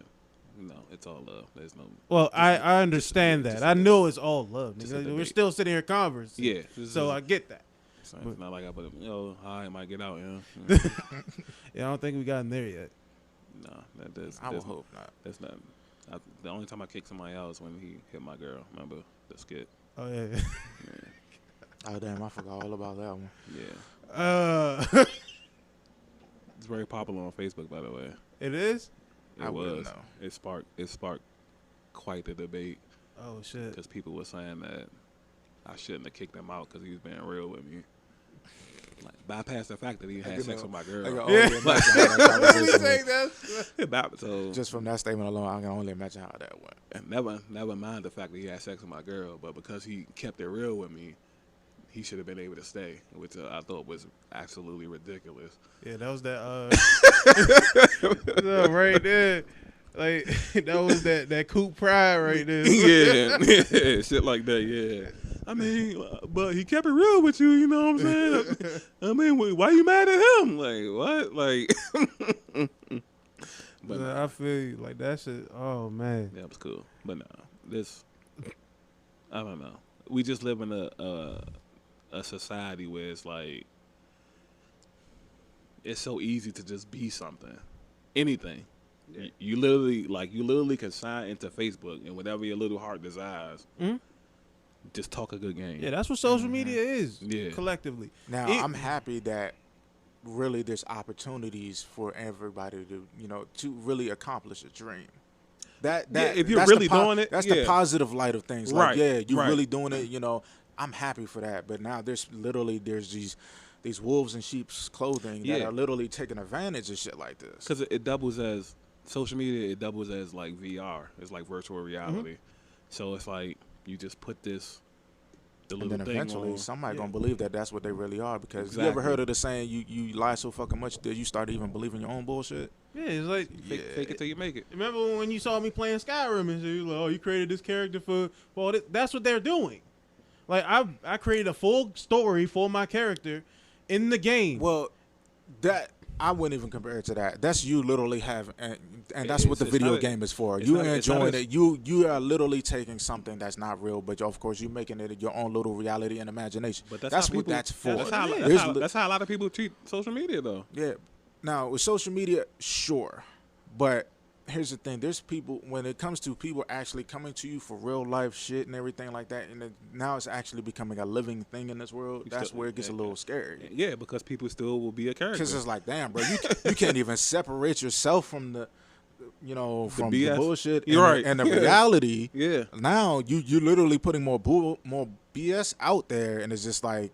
no, it's all love. There's no. Well, I understand just that. I know it's all love. just a Nigga. We're debate. still sitting here conversing. Yeah, this So is- I get that. it's not like I put, I might get out. Yeah, Yeah, I don't think we gotten there yet. no, there's I would hope not. that's not. The only time I kicked somebody out was when he hit my girl. Remember the skit? Oh yeah. Yeah. Oh damn, I forgot all about that one. Yeah. It's very popular on Facebook, by the way. It is. I wouldn't know. It sparked quite the debate Oh shit. because people were saying that I shouldn't have kicked him out because he was being real with me. Like bypass the fact that he had sex with my girl. Yeah. So Just from that statement alone, I can only imagine how that went. and never mind the fact that he had sex with my girl, but because he kept it real with me, he should have been able to stay, which I thought was absolutely ridiculous. Yeah, that was that. Right there. Like that was that coop pride right there. yeah, shit like that. Yeah, I mean, but he kept it real with you. You know what I'm saying? I mean, why you mad at him? Like what? Like, but Yeah, I feel you. Like that shit. Oh man. that was cool. But this, I don't know. We just live in a society where it's like it's so easy to just be something, anything. Yeah. You literally can sign into Facebook and whatever your little heart desires. Mhm. just talk a good game. Yeah, that's what social media is. Yeah. Collectively. Now, I'm happy that really there's opportunities for everybody to, to really accomplish a dream. That if you're that's really the doing it, that's yeah. the positive light of things. Like, Right, yeah, you're right. really doing it. I'm happy for that. But now there's these wolves in sheep's clothing that Yeah. are literally taking advantage of shit like this. Because it doubles as social media. It doubles as like VR. It's like virtual reality. So it's like you just put the And little then thing eventually on. somebody Yeah. gonna believe that that's what they really are. Because you ever Exactly. heard of the saying, you lie so fucking much that you start even believing your own bullshit? Yeah, it's like Fake it till you make it. remember when you saw me playing Skyrim and you like, oh, you created this character for well, that's what they're doing. Like I created a full story for my character in the game. Well, that I wouldn't even compare it to that. That's you literally have, and that's what the It's video not a- game is for. it's You not- it's not enjoying a- it. You are literally taking something that's not real, but of course you're making it your own little reality and imagination. But That's how what people, that's for. That's how, There's that's how a lot of people treat social media, though. Yeah. Now with social media, sure, but here's the thing: there's people when it comes to people actually coming to you for real life shit and everything like that, and now it's actually becoming a living thing in this world. You That's still- where it gets a little scary. Yeah, because people still will be a character. Because it's like, damn, bro, you can't even separate yourself from from the BS. bullshit You're right. and the Yeah. reality. Yeah. Now you literally putting more BS out there, and it's just like,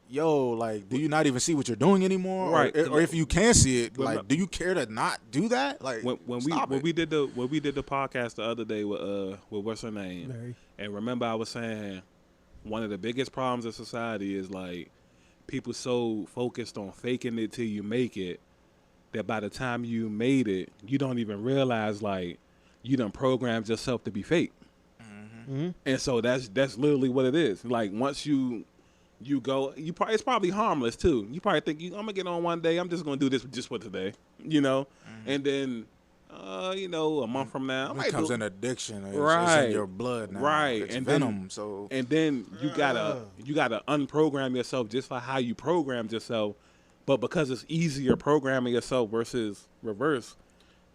yo, like, do you not even see what you're doing anymore? Right. Or if you can see it, Well, like, do you care to not do that? Like, When stop it. we did the podcast the other day with what's her name, Mary. and remember I was saying one of the biggest problems of society is like people so focused on faking it till you make it that by the time you made it, you don't even realize like you done programmed yourself to be fake. Mm-hmm. And so that's literally what it is. Like once you go, it's probably harmless too. You probably think I'm gonna get on one day. I'm just gonna do this just for today, And then, a month from now, I it might becomes do- an addiction. It's Right. in your blood now. Right. It's And then- venom. So and then you gotta unprogram yourself just for how you programmed yourself. But because it's easier programming yourself versus reverse,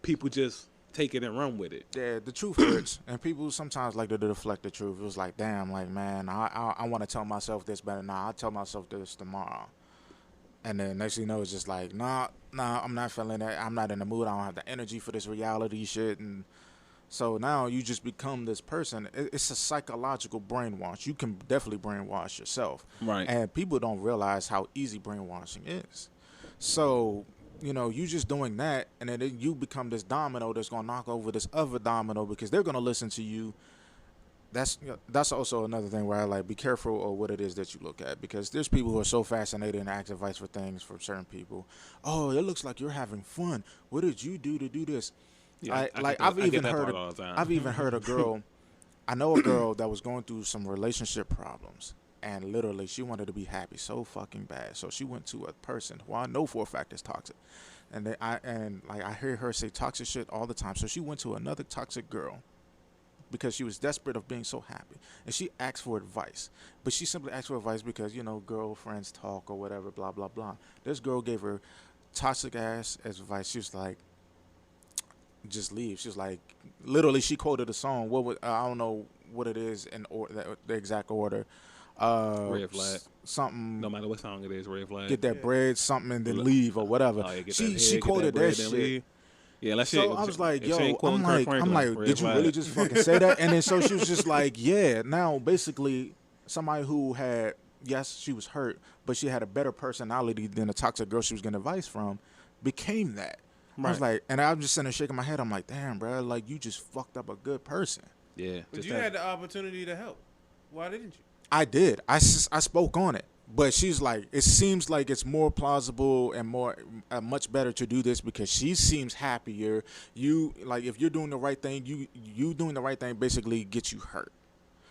people just take it and run with it. yeah, the truth hurts, and people sometimes like to deflect the truth. It was like, damn, like, man, I want to tell myself this better. Nah, I'll tell myself this tomorrow. And then next thing you know, it's just like, nah, I'm not feeling that. I'm not in the mood. I don't have the energy for this reality shit. And so now you just become this person. It's a psychological brainwash. You can definitely brainwash yourself. Right. And people don't realize how easy brainwashing is. So, you just doing that, and then you become this domino that's going to knock over this other domino because they're going to listen to you. That's also another thing where I like be careful of what it is that you look at, because there's people who are so fascinated and ask advice for things from certain people. Oh, it looks like you're having fun. What did you do to do this? Yeah, I get I've that- I get even that heard part all the time. I've even heard a girl. I know a girl that was going through some relationship problems, and literally she wanted to be happy so fucking bad. So she went to a person who I know for a fact is toxic, and I hear her say toxic shit all the time. So she went to another toxic girl because she was desperate of being so happy, and she asked for advice. But she simply asked for advice because girlfriends talk or whatever, blah blah blah. This girl gave her toxic ass advice. She was like, just leave. She was like, literally, she quoted a song. I don't know what it is in the exact order. Red flag. Something. No matter what song it is, red flag. Get that bread, something, and then leave or whatever. Oh, yeah, get she that she head, quoted get that bread, then shit. leave. Yeah, let's So I was like, yo, I'm like, red did you flag. really just fucking say that? And then so she was just like, yeah. Now basically, somebody who had, yes, she was hurt, but she had a better personality than the toxic girl she was getting advice from, became that. I was Right. like, and I'm just sitting there shaking my head. I'm like, damn, bro, like you just fucked up a good person. Yeah, But just you that. had the opportunity to help. Why didn't you? I did. I spoke on it. But she's like, it seems like it's more plausible and more much better to do this because she seems happier. You like if you're doing the right thing, you doing the right thing basically gets you hurt.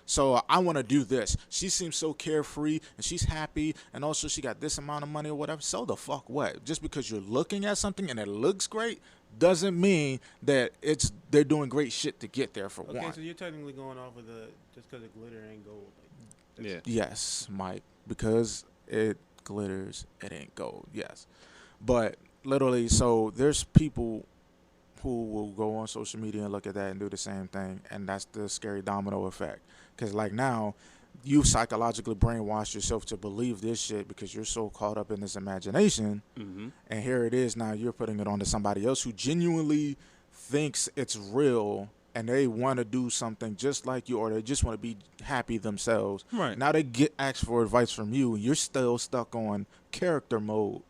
So I want to do this. She seems so carefree and she's happy, and also she got this amount of money or whatever. So the fuck what? Just because you're looking at something and it looks great doesn't mean that they're doing great shit to get there for Okay, one. so you're technically going off of just because the glitter ain't gold. Like, Yeah. Yes, Mike, because it glitters, it ain't gold. Yes, but literally, so there's people who will go on social media and look at that and do the same thing, and that's the scary domino effect. Because like now, you've psychologically brainwashed yourself to believe this shit because you're so caught up in this imagination, and here it is now you're putting it onto somebody else who genuinely thinks it's real and they want to do something just like you, or they just want to be happy themselves. Right. Now they get asked for advice from you, and you're still stuck on character mode,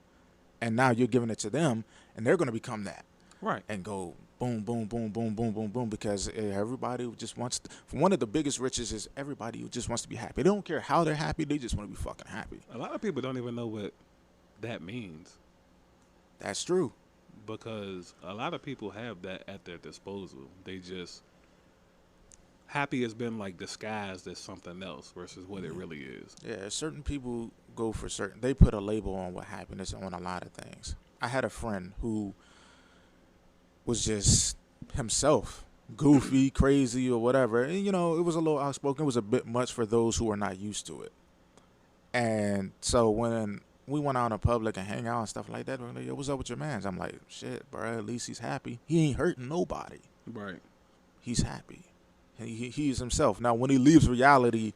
and now you're giving it to them, and they're going to become that. Right. And go boom, boom, boom, boom, boom, boom, boom, because everybody just wants to, one of the biggest riches is everybody who just wants to be happy. They don't care how they're happy. They just want to be fucking happy. A lot of people don't even know what that means. That's true. Because a lot of people have that at their disposal. They just, happy has been like disguised as something else versus what it really is. Yeah, certain people go for certain, they put a label on what happiness on a lot of things. I had a friend who was just himself, goofy, crazy, or whatever. And, you know, it was a little outspoken. It was a bit much for those who are not used to it. And so when we went out in public and hang out and stuff like that, we're like, yo, what's up with your mans? I'm like, shit, bro, at least he's happy. He ain't hurting nobody. Right. He's happy. He's himself. Now, when he leaves reality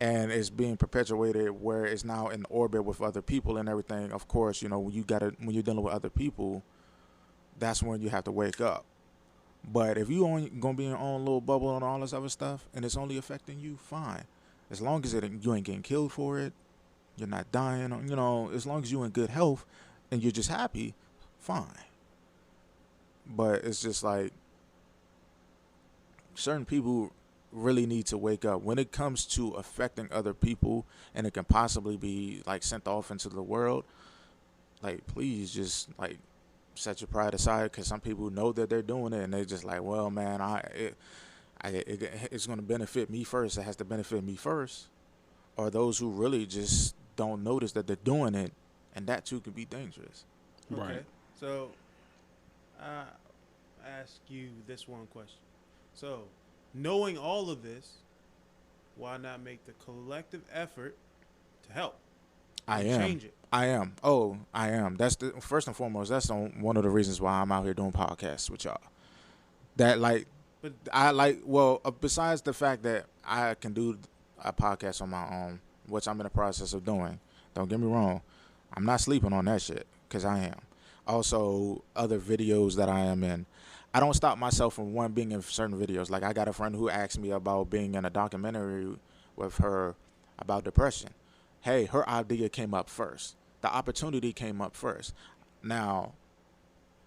and is being perpetuated where it's now in orbit with other people and everything, of course, you know, when you're dealing with other people, that's when you have to wake up. But if you only gonna be in your own little bubble and all this other stuff, and it's only affecting you, fine. As long as you ain't getting killed for it, you're not dying, you know, as long as you're in good health and you're just happy, fine. But it's just like certain people really need to wake up when it comes to affecting other people, and it can possibly be like sent off into the world. Like, please just like set your pride aside, because some people know that they're doing it and they're just like, well, man, it's going to benefit me first. It has to benefit me first. Or those who really just don't notice that they're doing it, and that too can be dangerous. Right. Okay. So I ask you this one question. So, knowing all of this, why not make the collective effort to help? Change it. I am. Oh, I am. That's the first and foremost. That's one of the reasons why I'm out here doing podcasts with y'all. That like, But I like. Well, besides the fact that I can do a podcast on my own, which I'm in the process of doing. Don't get me wrong. I'm not sleeping on that shit, because I am. Also, other videos that I am in. I don't stop myself from being in certain videos. Like, I got a friend who asked me about being in a documentary with her about depression. Hey, her idea came up first. The opportunity came up first. Now,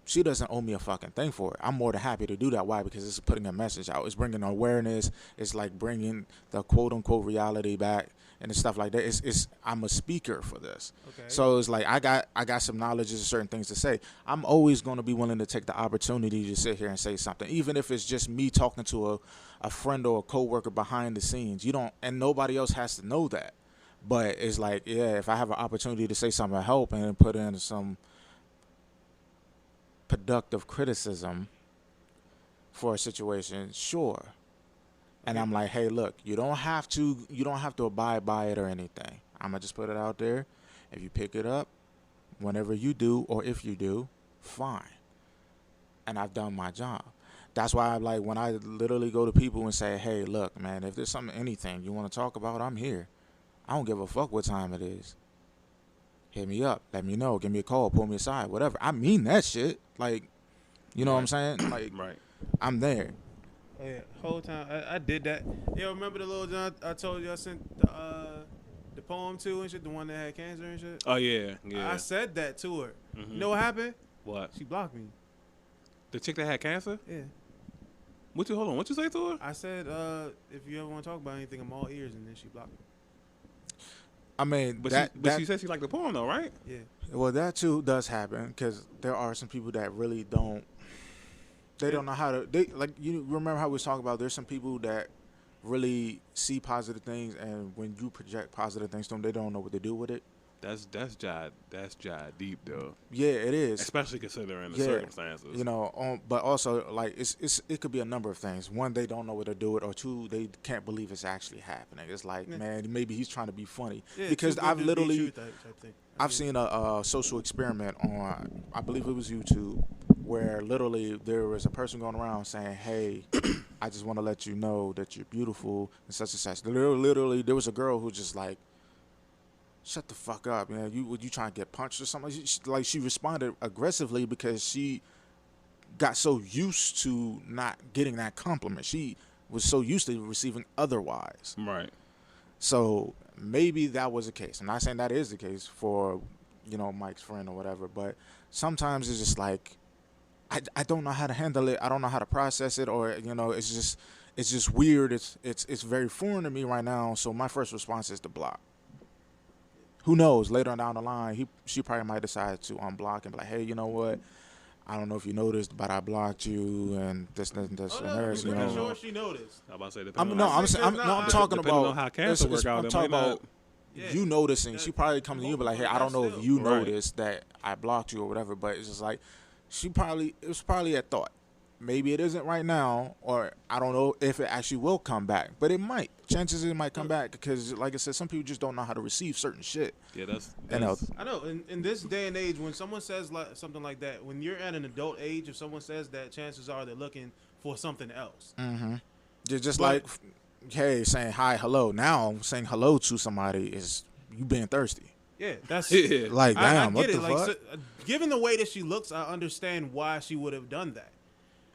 she doesn't owe me a fucking thing for it. I'm more than happy to do that. Why? Because it's putting a message out. It's bringing awareness. It's like bringing the quote-unquote reality back and stuff like that. I'm a speaker for this. okay. So it's like I got some knowledge and certain things to say. I'm always going to be willing to take the opportunity to sit here and say something, even if it's just me talking to a friend or a coworker behind the scenes. And nobody else has to know that. But it's like, yeah, if I have an opportunity to say something to help and put in some productive criticism for a situation, sure. And I'm like, hey, look, you don't have to abide by it or anything. I'm gonna just put it out there. If you pick it up, whenever you do, or if you do, fine. And I've done my job. That's why I like when I literally go to people and say, hey, look, man, if there's anything you want to talk about, I'm here. I don't give a fuck what time it is. Hit me up. Let me know. Give me a call. Pull me aside. Whatever. I mean that shit. Like, you know what I'm saying? Like, Right. I'm there. Oh yeah, whole time I did that. Yo, remember the little John I told you I sent the poem to and shit, the one that had cancer and shit? Oh, yeah. Yeah. I said that to her. Mhm. You know what happened? What? She blocked me. The chick that had cancer? Yeah. Hold on. What you say to her? I said, if you ever want to talk about anything, I'm all ears, and then she blocked me. I mean, But that she said she liked the poem, though, right? Yeah. well, that too does happen, because there are some people that really don't. They don't know how to. They like, you remember how we was talking about. There's some people that really see positive things, and when you project positive things to them, they don't know what to do with it. That's jive deep, though. Yeah, it is. Especially considering the Yeah. circumstances. You know, but also like it could be a number of things. One, they don't know what to do with, or two, they can't believe it's actually happening. It's like, Yeah. man, maybe he's trying to be funny, Yeah, because too good I've to be literally true type thing. I've seen a social experiment on, I believe it was YouTube, where literally there was a person going around saying, "Hey, I just want to let you know that you're beautiful and such and such." Literally, there was a girl who just like, "Shut the fuck up, man! You trying to get punched or something?" She responded aggressively because she got so used to not getting that compliment. She was so used to receiving otherwise. Right. So maybe that was the case. I'm not saying that is the case for, Mike's friend or whatever, but sometimes it's just like I don't know how to handle it. I don't know how to process it, or it's just weird. It's very foreign to me right now. So my first response is to block. Who knows? Later on down the line, she probably might decide to unblock and be like, "Hey, you know what? I don't know if you noticed, but I blocked you and this and this and this." I'm sure she noticed. I'm about to say I'm talking depending about on how cancer work out. I'm talking about you noticing. She probably comes to you and be like, "Hey, I don't know if you noticed that I blocked you or whatever," but it's just like it was probably a thought. Maybe it isn't right now, or I don't know if it actually will come back, but it might. Chances it might come back because, like I said, some people just don't know how to receive certain shit. Yeah, that's I know. In this day and age, when someone says something like that, when you're at an adult age, if someone says that, chances are they're looking for something else. Mm-hmm. Just like, hey, saying hi, hello. Now saying hello to somebody is you being thirsty. Yeah, that's like damn. I get what the fuck? So, given the way that she looks, I understand why she would have done that.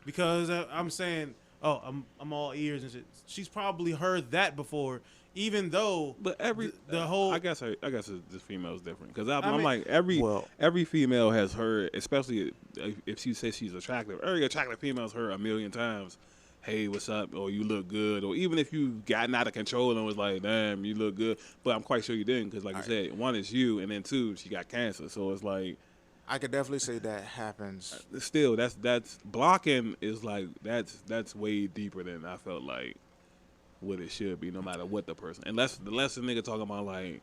Because I'm saying, I'm all ears and shit. She's probably heard that before, even though. But the whole. I guess this female is different because I'm like every female has heard, especially if she says she's attractive. Every attractive female's heard a million times, "Hey, what's up?" or "You look good," or even if you've gotten out of control and was like, "Damn, you look good," but I'm quite sure you didn't because, like you said, one is you, and then two, she got cancer. So it's like. I could definitely say that happens. Still, that's blocking is like that's way deeper than I felt like what it should be, no matter what the person. Unless the nigga talking about like,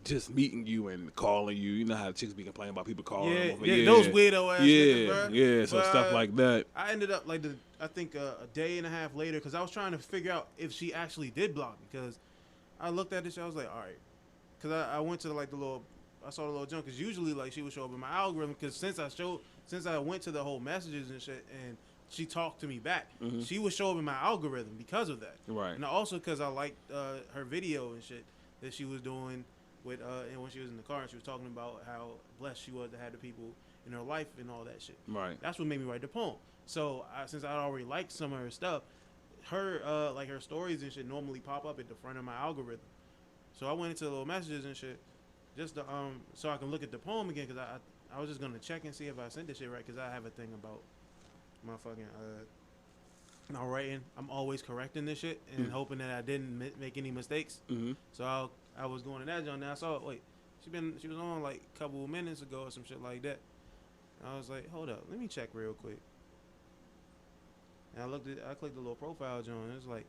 just meeting you and calling you. You know how the chicks be complaining about people calling them. Yeah, those weirdo ass niggas, bro. Yeah, so stuff like that. I ended up like I think a day and a half later because I was trying to figure out if she actually did block me because I looked at this shit, I was like, all right, because I went to like I saw the little junk because usually like she would show up in my algorithm because since I went to the whole messages and shit and she talked to me back, she would show up in my algorithm because of that. Right. And also because I liked her video and shit that she was doing with and when she was in the car and she was talking about how blessed she was to have the people in her life and all that shit. Right. That's what made me write the poem. So since I already liked some of her stuff, her like her stories and shit normally pop up at the front of my algorithm. So I went into the little messages and shit. Just to, so I can look at the poem again because I was just gonna check and see if I sent this shit right because I have a thing about my fucking not writing. I'm always correcting this shit and hoping that I didn't make any mistakes. Mm-hmm. So I was going to that joint. Now I saw wait, she was on like a couple of minutes ago or some shit like that. And I was like, hold up, let me check real quick. And I clicked the little profile joint. It was like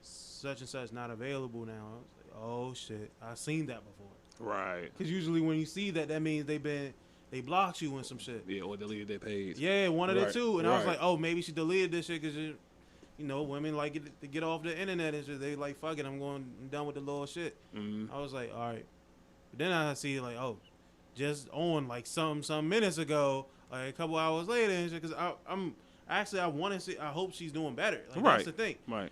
such and such not available now. I was like, oh shit, I've seen that before. Right. Because usually when you see that, that means they blocked you and some shit. Yeah, or deleted their page. Yeah, one of the two. And I was like, oh, maybe she deleted this shit because, women like to get off the internet and shit. They like, fuck it, I'm done with the little shit. Mm-hmm. I was like, all right. But then I see like, oh, just on like some minutes ago, like a couple hours later and shit. Because I want to see, I hope she's doing better. Like, right. That's the thing. Right.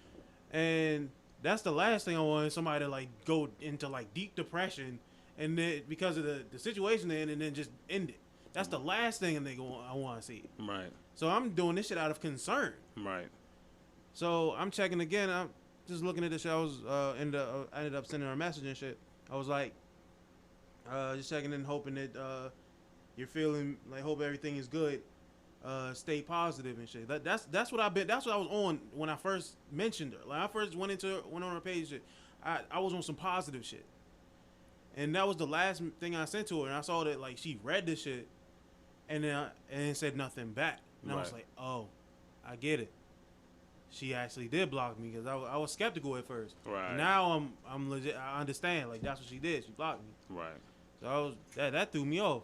And that's the last thing I want, somebody to like go into like deep depression and then because of the situation they're in and then just end it. That's the last thing I want to see. Right. So I'm doing this shit out of concern. Right. So I'm checking again. I'm just looking at the shit. I ended up sending her a message and shit. I was like, just checking in, hoping that you're feeling like, hope everything is good. Stay positive and shit. That's what That's what I was on when I first mentioned her. Like I first went on her page. Shit. I was on some positive shit. And that was the last thing I sent to her, and I saw that like she read the shit, and then said nothing back, and I was like, oh, I get it. She actually did block me because I was skeptical at first. Right. Now I'm legit. I understand. Like that's what she did. She blocked me. Right. So that threw me off.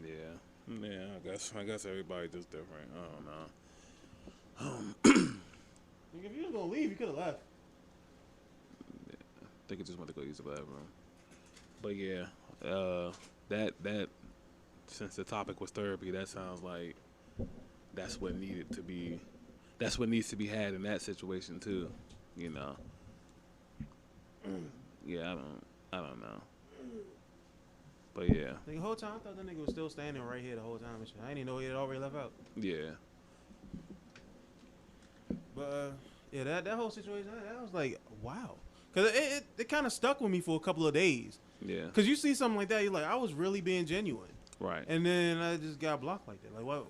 Yeah. Yeah. I guess everybody just different. I don't know. If you was gonna leave, you could have left. Yeah, I think it just went to go use the bathroom. But yeah, that since the topic was therapy, that sounds like that's what needed to be. That's what needs to be had in that situation too. You know. Yeah, I don't know. But yeah. The whole time I thought that nigga was still standing right here the whole time and shit. I didn't even know he had already left out. Yeah. But yeah, that whole situation, that was like, wow. Cause it kind of stuck with me for a couple of days. Yeah. Cause you see something like that, you're like, I was really being genuine. Right. And then I just got blocked like that. Like, what?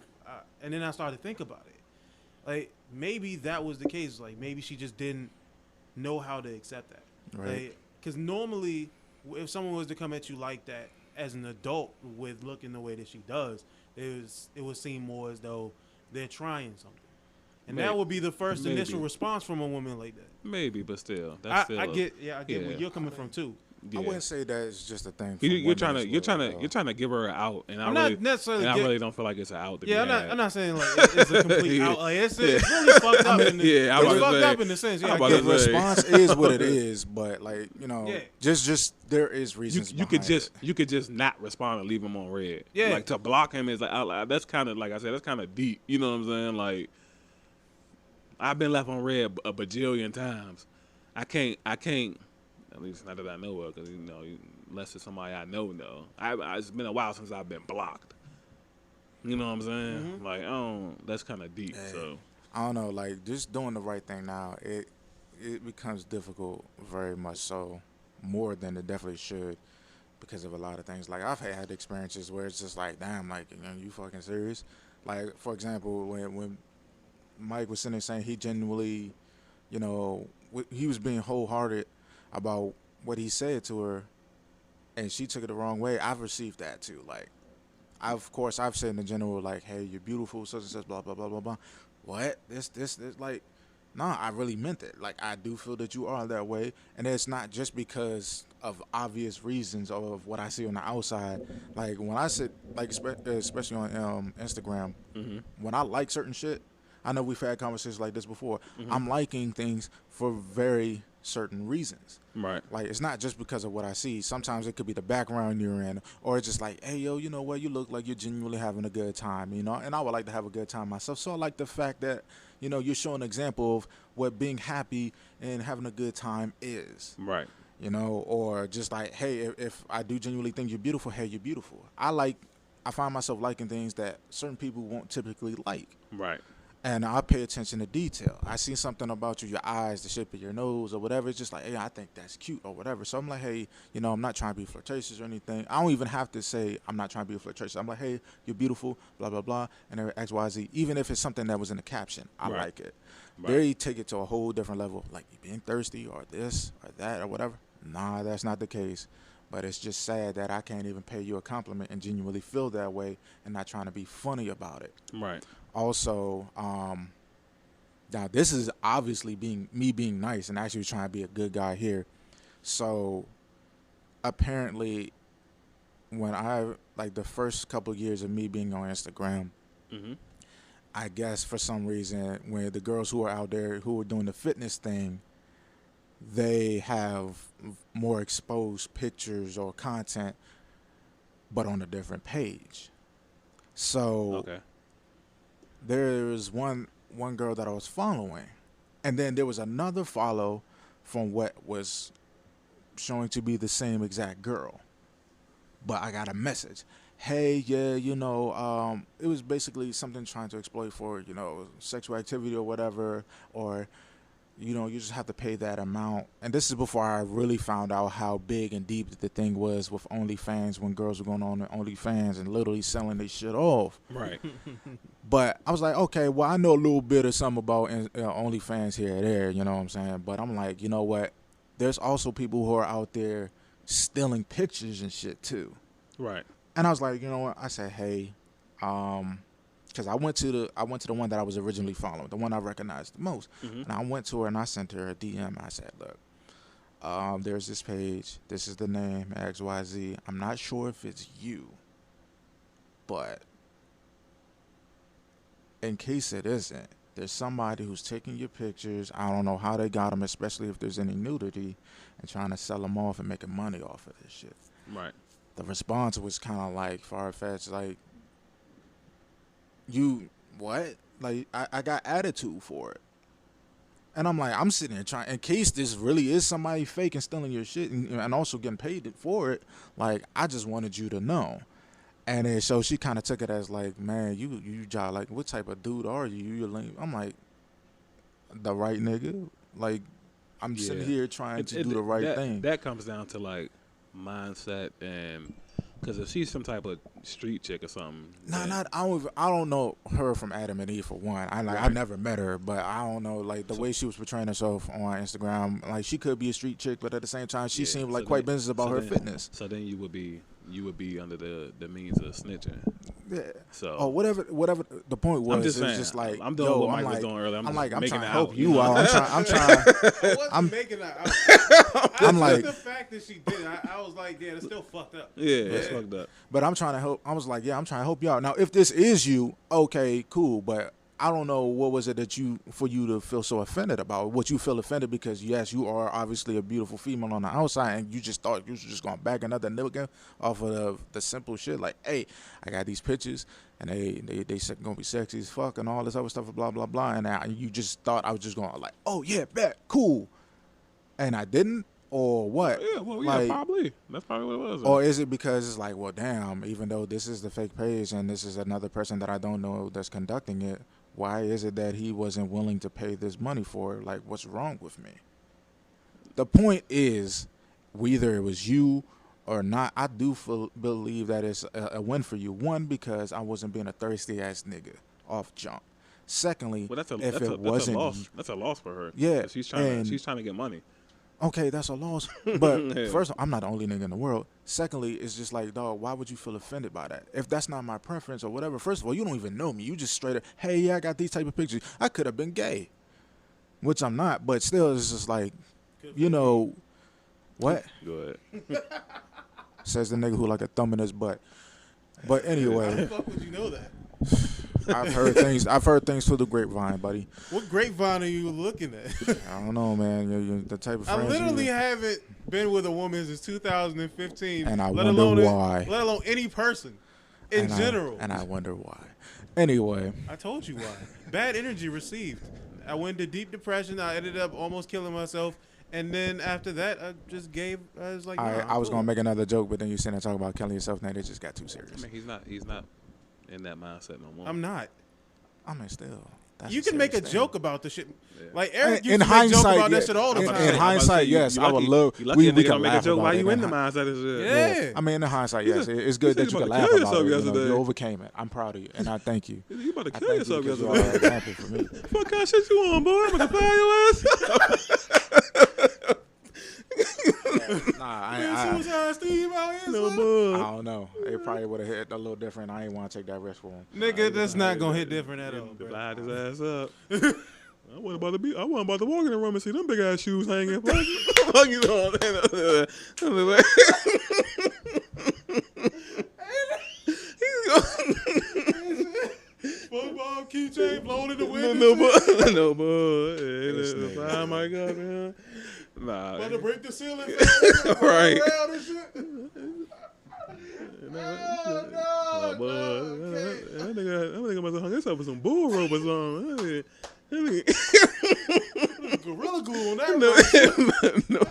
And then I started to think about it. Like, maybe that was the case. Like, maybe she just didn't know how to accept that. Right. Because normally, if someone was to come at you like that as an adult with looking the way that she does, it would seem more as though they're trying something. And that would be the first initial response from a woman like that. Maybe, but still, that's I get where you're coming from too. Yeah. I wouldn't say that it's just a thing. You're trying to give her an out, and I really don't feel like it's an out. I'm not saying like it's a complete out. Like it's really fucked up. It's fucked up in the sense. Yeah, the response is what it is, but like just there is reasons. You could just not respond and leave him on red. Yeah, like to block him is like that's kind of like I said, that's kind of deep. You know what I'm saying? Like I've been left on red a bajillion times. I can't. At least not that I know of, because unless it's somebody I know. It's been a while since I've been blocked. You know what I'm saying? Mm-hmm. Like, that's kind of deep. Hey, so I don't know. Like, just doing the right thing now, it becomes difficult, very much so, more than it definitely should, because of a lot of things. Like, I've had experiences where it's just like, damn, like, you fucking serious? Like, for example, when Mike was sitting there saying he genuinely, he was being wholehearted about what he said to her, and she took it the wrong way. I've received that too. Like, I've said in the general, like, hey, you're beautiful, such and such, blah, blah, blah, blah, blah. What? This, like, nah, I really meant it. Like, I do feel that you are that way, and it's not just because of obvious reasons of what I see on the outside. Like, when I sit, like, especially on Instagram, when I like certain shit, I know we've had conversations like this before. I'm liking things for very certain reasons. Right. Like, it's not just because of what I see. Sometimes it could be the background you're in, or it's just like, hey, yo, you know what? You look like you're genuinely having a good time, And I would like to have a good time myself. So I like the fact that, you're showing an example of what being happy and having a good time is. Right. Or just like, hey, if I do genuinely think you're beautiful, hey, you're beautiful. I find myself liking things that certain people won't typically like. Right. And I pay attention to detail. I see something about you, your eyes, the shape of your nose, or whatever. It's just like, hey, I think that's cute, or whatever. So I'm like, hey, I'm not trying to be flirtatious or anything. I don't even have to say I'm not trying to be flirtatious. I'm like, hey, you're beautiful, blah, blah, blah, and X, Y, Z. Even if it's something that was in the caption, I like it. Right. They take it to a whole different level, like you being thirsty or this or that or whatever. Nah, that's not the case. But it's just sad that I can't even pay you a compliment and genuinely feel that way and not trying to be funny about it. Right. Also, now this is obviously me being nice and actually trying to be a good guy here. So apparently when the first couple of years of me being on Instagram, I guess for some reason when the girls who are out there who are doing the fitness thing, they have more exposed pictures or content, but on a different page. So there's one girl that I was following, and then there was another follow from what was showing to be the same exact girl, but I got a message, hey, yeah, it was basically something trying to exploit for, sexual activity or whatever, or you just have to pay that amount. And this is before I really found out how big and deep the thing was with OnlyFans, when girls were going on OnlyFans and literally selling their shit off. Right. But I was like, okay, well, I know a little bit of something about OnlyFans here and there, you know what I'm saying? But I'm like, you know what? There's also people who are out there stealing pictures and shit too. Right. And I was like, you know what? I said, hey, because I went to the one that I was originally following, the one I recognized the most. And I went to her and I sent her a DM. I said, look, there's this page. This is the name, XYZ. I'm not sure if it's you, but in case it isn't, there's somebody who's taking your pictures. I don't know how they got them, especially if there's any nudity, and trying to sell them off and making money off of this shit. Right. the response was kind of like far-fetched, like, you, what? Like, I got attitude for it. And I'm like, I'm sitting there trying, in case this really is somebody fake and stealing your shit and also getting paid for it, like, I just wanted you to know. And then, so she kind of took it as like, man, you like, what type of dude are you? You're lame. I'm like, the right nigga? Like, I'm sitting here trying to do the right thing. That comes down to, like, mindset, and because if she's some type of street chick or something, I don't know her from Adam and Eve for one. I never met her, but I don't know, like, the way she was portraying herself on Instagram. Like, she could be a street chick, but at the same time, she seemed like quite business about her fitness. So then you would be under the means of snitching. Yeah. So whatever. The point was, I'm just saying, just like, I'm doing what Mike was doing earlier. I'm trying to help help you out. I'm making that. I'm like, the fact that she did, I was like, yeah, it's still fucked up. Yeah, it's fucked up. But I'm trying to help. I was like, yeah, I'm trying to help you out. Now, if this is you, okay, cool. But I don't know what was it that for you to feel so offended about. What you feel offended because, yes, you are obviously a beautiful female on the outside, and you just thought you was just gonna back another nigga off of the simple shit like, hey, I got these pictures and they gonna be sexy as fuck and all this other stuff, blah blah blah, and you just thought I was just gonna like, oh yeah, bet, cool, and I didn't. Or what? Yeah, well, yeah, like, probably. That's probably what it was. Or is it because it's like, well, damn, even though this is the fake page and this is another person that I don't know that's conducting it, why is it that he wasn't willing to pay this money for it? Like, what's wrong with me? The point is, whether it was you or not, I do believe that it's a win for you. One, because I wasn't being a thirsty-ass nigga off jump. Secondly, well, that's a loss for her. Yeah. She's trying to get money. Okay, that's a loss. But first, I'm not the only nigga in the world. Secondly, it's just like, dog, why would you feel offended by that? If that's not my preference or whatever, first of all, you don't even know me. You just straight up, hey, yeah, I got these type of pictures. I could have been gay, which I'm not. But still, it's just like, you know, what? Go ahead. Says the nigga who like a thumb in his butt. But anyway. How the fuck would you know that? I've heard things through the grapevine, buddy. What grapevine are you looking at? I don't know, man. You're the type of friends. I literally haven't been with a woman since 2015, and I wonder why. Let alone any person in general. And I wonder why. Anyway, I told you why. Bad energy received. I went into deep depression. I ended up almost killing myself. And then after that, I was like, I was gonna make another joke, but then you said and talk about killing yourself. Now it just got too serious. I mean, he's not in that mindset no more. I'm not. I mean, still. You can make a joke about the shit. Yeah. Like Eric used to make joke about that shit all the time. In hindsight, yes, I would love. We can make a joke while you in the mindset and shit. Yeah. I mean, in hindsight, yes, it's good that you can laugh about it. You overcame it. I'm proud of you, and I thank you. You about to kill yourself yesterday. You are an example for me. What kind of shit you on, boy? I'm gonna fire your ass. Suicide Steve out here. I don't know. It probably would have hit a little different. I ain't want to take that risk for him. Nigga, that's not gonna hit different at all. Lied his ass up. I wasn't about to walk in the room and see them big ass shoes hanging. Fuck you on. SpongeBob keychain blown in the wind. No boy. Oh my god, man. Nah. About to break the ceiling. Right. No, boy. That nigga must have hung himself with some bull rope or something. Gorilla glue on that. No.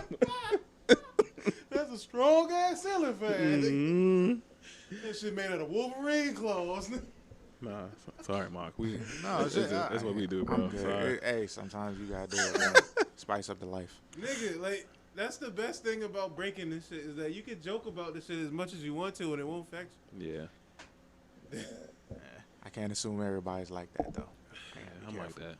That's a strong ass ceiling fan. Mm-hmm. That shit made out of Wolverine claws. Nah, sorry, Mark. That's what we do, bro. Sorry. Hey, sometimes you gotta do it, man. Spice up the life. Nigga, like, that's the best thing about breaking this shit is that you can joke about this shit as much as you want to and it won't affect you. Yeah. I can't assume everybody's like that, though. I'm like that.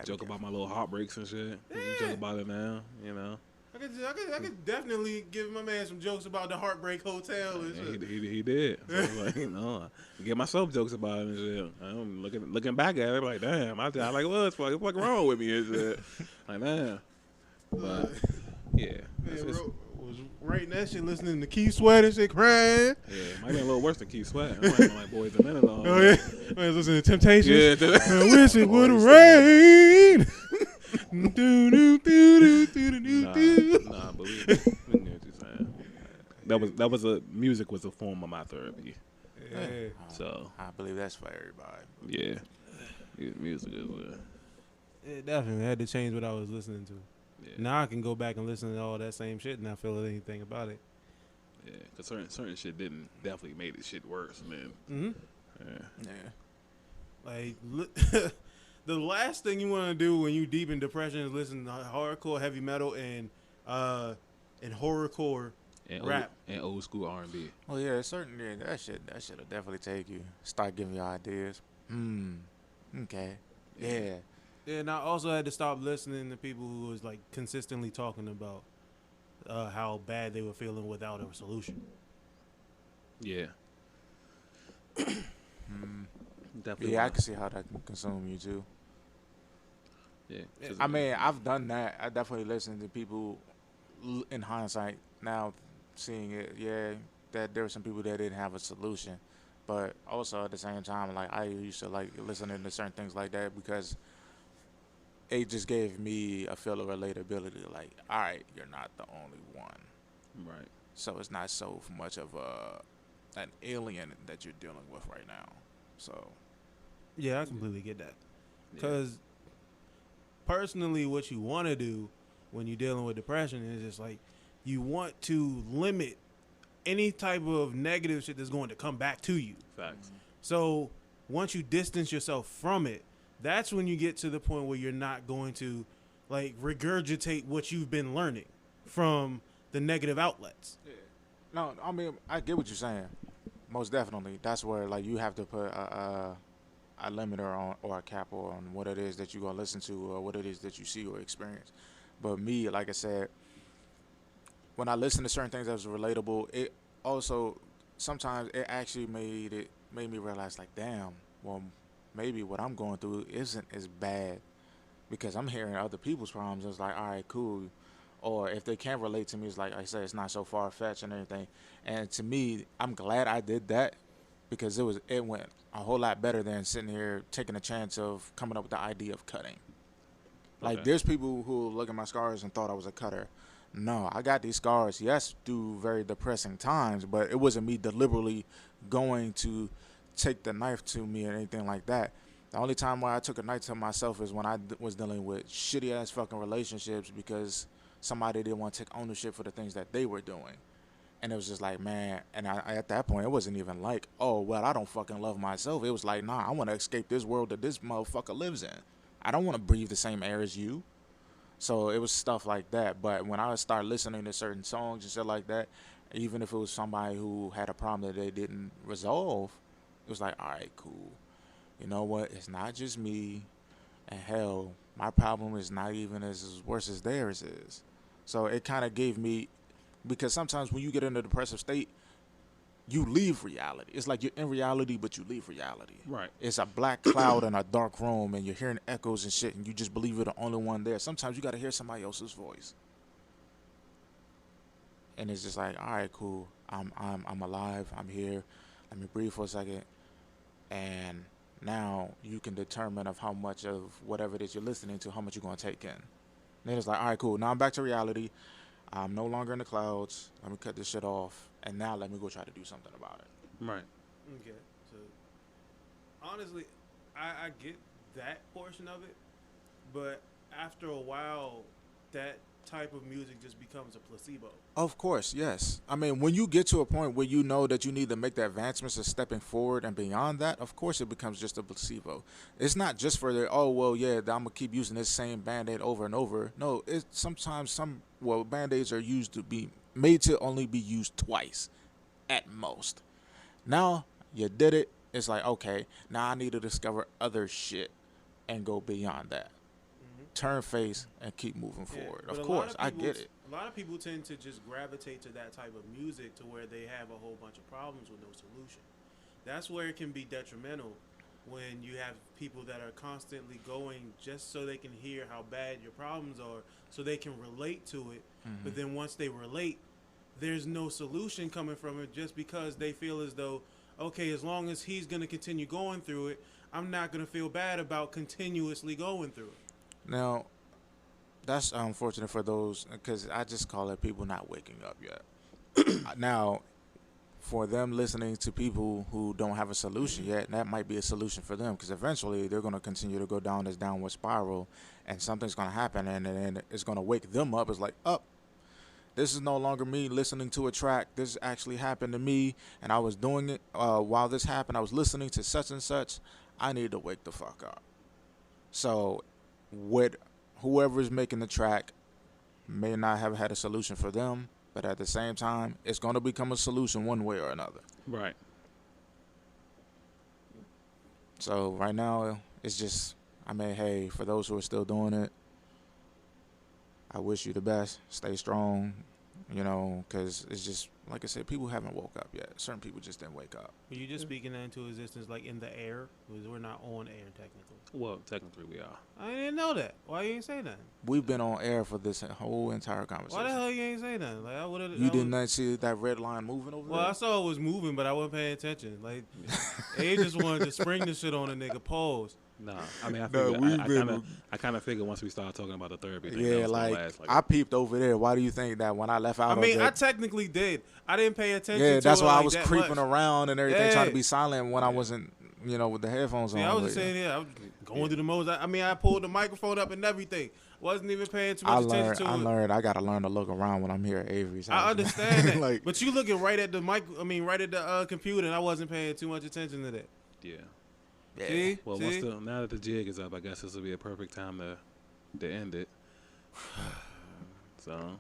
Joke about my little heartbreaks and shit. Yeah. You joke about it now, you know. I could definitely give my man some jokes about the Heartbreak Hotel and shit. He did. So I was like, I give myself jokes about it and shit. I'm looking back at it like, damn, I like, what's fucking wrong with me and shit. Like, damn. But, yeah. Was writing that shit, listening to Keith Sweat and shit, crying. Yeah, it might be a little worse than Keith Sweat. I might like Boys and Men alone. Oh, yeah. I was listening to Temptations. Yeah. I wish it would rain. Nah, believe me. We knew what you're saying. That that was a music was a form of my therapy. Yeah. So I believe that's for everybody. yeah, music is It definitely had to change what I was listening to. yeah, Now I can go back and listen to all that same shit and not feel anything about it. yeah. Cause certain shit definitely made this shit worse, man. Mm-hmm. Yeah. Yeah. Like, the last thing you want to do when you deep in depression is listen to hardcore heavy metal and horrorcore And rap. old school R&B. Well, yeah, certainly that shit'll definitely take you. Start giving you ideas. Okay. Yeah. And I also had to stop listening to people who was like consistently talking about how bad they were feeling without a solution. Yeah. Definitely. Yeah, I can see how that can consume you too. Yeah. I mean, I've done that. I definitely listen to people in hindsight now, seeing it. Yeah, that there were some people that didn't have a solution, but also at the same time, like I used to like listening to certain things like that because it just gave me a feel of relatability. Like, all right, you're not the only one, right. so it's not so much of an alien that you're dealing with right now. So Yeah, I completely get that. Yeah. Because personally, what you want to do when you're dealing with depression is just like you want to limit any type of negative shit that's going to come back to you. Facts. So once you distance yourself from it, that's when you get to the point where you're not going to like regurgitate what you've been learning from the negative outlets. no, I mean I get what you're saying. Most definitely, that's where like you have to put a limiter on or a cap on what it is that you're gonna listen to or what it is that you see or experience. But me, like I said, when I listen to certain things that was relatable, it also sometimes it actually made me realize like, damn, well maybe what I'm going through isn't as bad because I'm hearing other people's problems. It's like, all right, cool. Or if they can't relate to me, it's like I said, it's not so far fetched and everything. And to me, I'm glad I did that because it went a whole lot better than sitting here taking a chance of coming up with the idea of cutting. Like, Okay. there's people who look at my scars and thought I was a cutter. No, I got these scars, yes, through very depressing times, but it wasn't me deliberately going to take the knife to me or anything like that. The only time where I took a knife to myself is when I was dealing with shitty ass fucking relationships because somebody didn't want to take ownership for the things that they were doing. And it was just like, man, and I at that point, it wasn't even like, oh, well, I don't fucking love myself. It was like, nah, I want to escape this world that this motherfucker lives in. I don't want to breathe the same air as you. So it was stuff like that. But when I started listening to certain songs and shit like that, even if it was somebody who had a problem that they didn't resolve, it was like, all right, cool. You know what? It's not just me. And hell, my problem is not even as worse as theirs is. So it kind of gave me, because sometimes when you get in a depressive state, you leave reality. It's like you're in reality, but you leave reality. Right. It's a black cloud in a dark room, and you're hearing echoes and shit, and you just believe you're the only one there. Sometimes you got to hear somebody else's voice, and it's just like, all right, cool. I'm alive. I'm here. Let me breathe for a second, and now you can determine of how much of whatever it is you're listening to, how much you're gonna take in. And then it's like, all right, cool. Now I'm back to reality. I'm no longer in the clouds. Let me cut this shit off, and now let me go try to do something about it. Right. Okay. So honestly, I get that portion of it, but after a while, that type of music just becomes a placebo. Of course, yes. I mean, when you get to a point where you know that you need to make the advancements of stepping forward and beyond that, of course it becomes just a placebo. It's not just for the, oh, well, yeah, I'm going to keep using this same Band-Aid over and over. No, it's sometimes Band-Aids are made to only be used twice at most. Now you did it. It's like, okay, now I need to discover other shit and go beyond that. Turn face and keep moving forward. but Of a course, lot I of people- get it. A lot of people tend to just gravitate to that type of music to where they have a whole bunch of problems with no solution. That's where it can be detrimental when you have people that are constantly going just so they can hear how bad your problems are, so they can relate to it. But then once they relate, there's no solution coming from it just because they feel as though, okay, as long as he's going to continue going through it, I'm not going to feel bad about continuously going through it. Now, that's unfortunate for those, because I just call it people not waking up yet. Now, for them listening to people who don't have a solution yet, that might be a solution for them because eventually they're going to continue to go down this downward spiral and something's going to happen and then it's going to wake them up. It's like, up. This is no longer me listening to a track. This actually happened to me, and I was doing it while this happened. I was listening to such and such. I need to wake the fuck up. So, with whoever's making the track may not have had a solution for them, but at the same time, it's going to become a solution one way or another. Right. So, right now, it's just, I mean, hey, for those who are still doing it, I wish you the best. Stay strong, you know, because it's just, like I said, people haven't woke up yet. Certain people just didn't wake up. Were you just speaking that into existence like in the air? Because we're not on air technically. Well, technically we are. I didn't know that. Why you ain't say nothing? We've been on air for this whole entire conversation. Why the hell you ain't say nothing? Like I would have. You didn't see that red line moving over Well, there? I saw it was moving, but I wasn't paying attention. Like, they just wanted to spring the shit on a nigga. Pause. Nah, I mean, I kind of figured once we started talking about the therapy thing, that Yeah, was gonna like, last, I peeped over there. Why do you think that when I left out I mean, of I it, technically did. I didn't pay attention. yeah, to that's it why I like was that creeping much. around and everything, Yeah. trying to be silent when I wasn't, you know, with the headphones on. Yeah, I was but just saying, yeah, I was going through the modes. I mean, I pulled the microphone up and everything. Wasn't even paying too much attention to it. I gotta learn to look around when I'm here at Avery's house. I understand that, Like, but you looking right at the mic. I mean, right at the computer, and I wasn't paying too much attention to that. Yeah. See? Well, See? now that the jig is up, I guess this will be a perfect time to end it. So,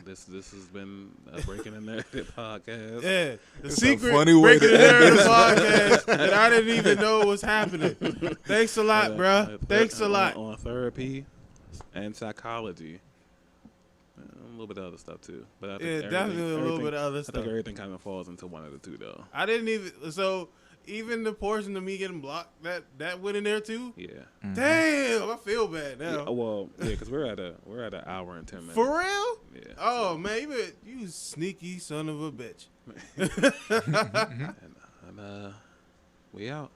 this has been a Breaking the Narrative podcast. Yeah, the It's a secret funny way Breaking to the end Narrative this. podcast that I didn't even know was happening. Thanks a lot, bruh. Thanks a lot. On therapy and psychology. A little bit of other stuff too, but I think Definitely a little bit of other I stuff. think everything kind of falls into one of the two, though. I didn't even even the portion of me getting blocked that went in there too. Yeah. Mm-hmm. Damn, I feel bad now. Because we're at an hour and 10 minutes. For real? Yeah. Oh man, you sneaky son of a bitch. And we out.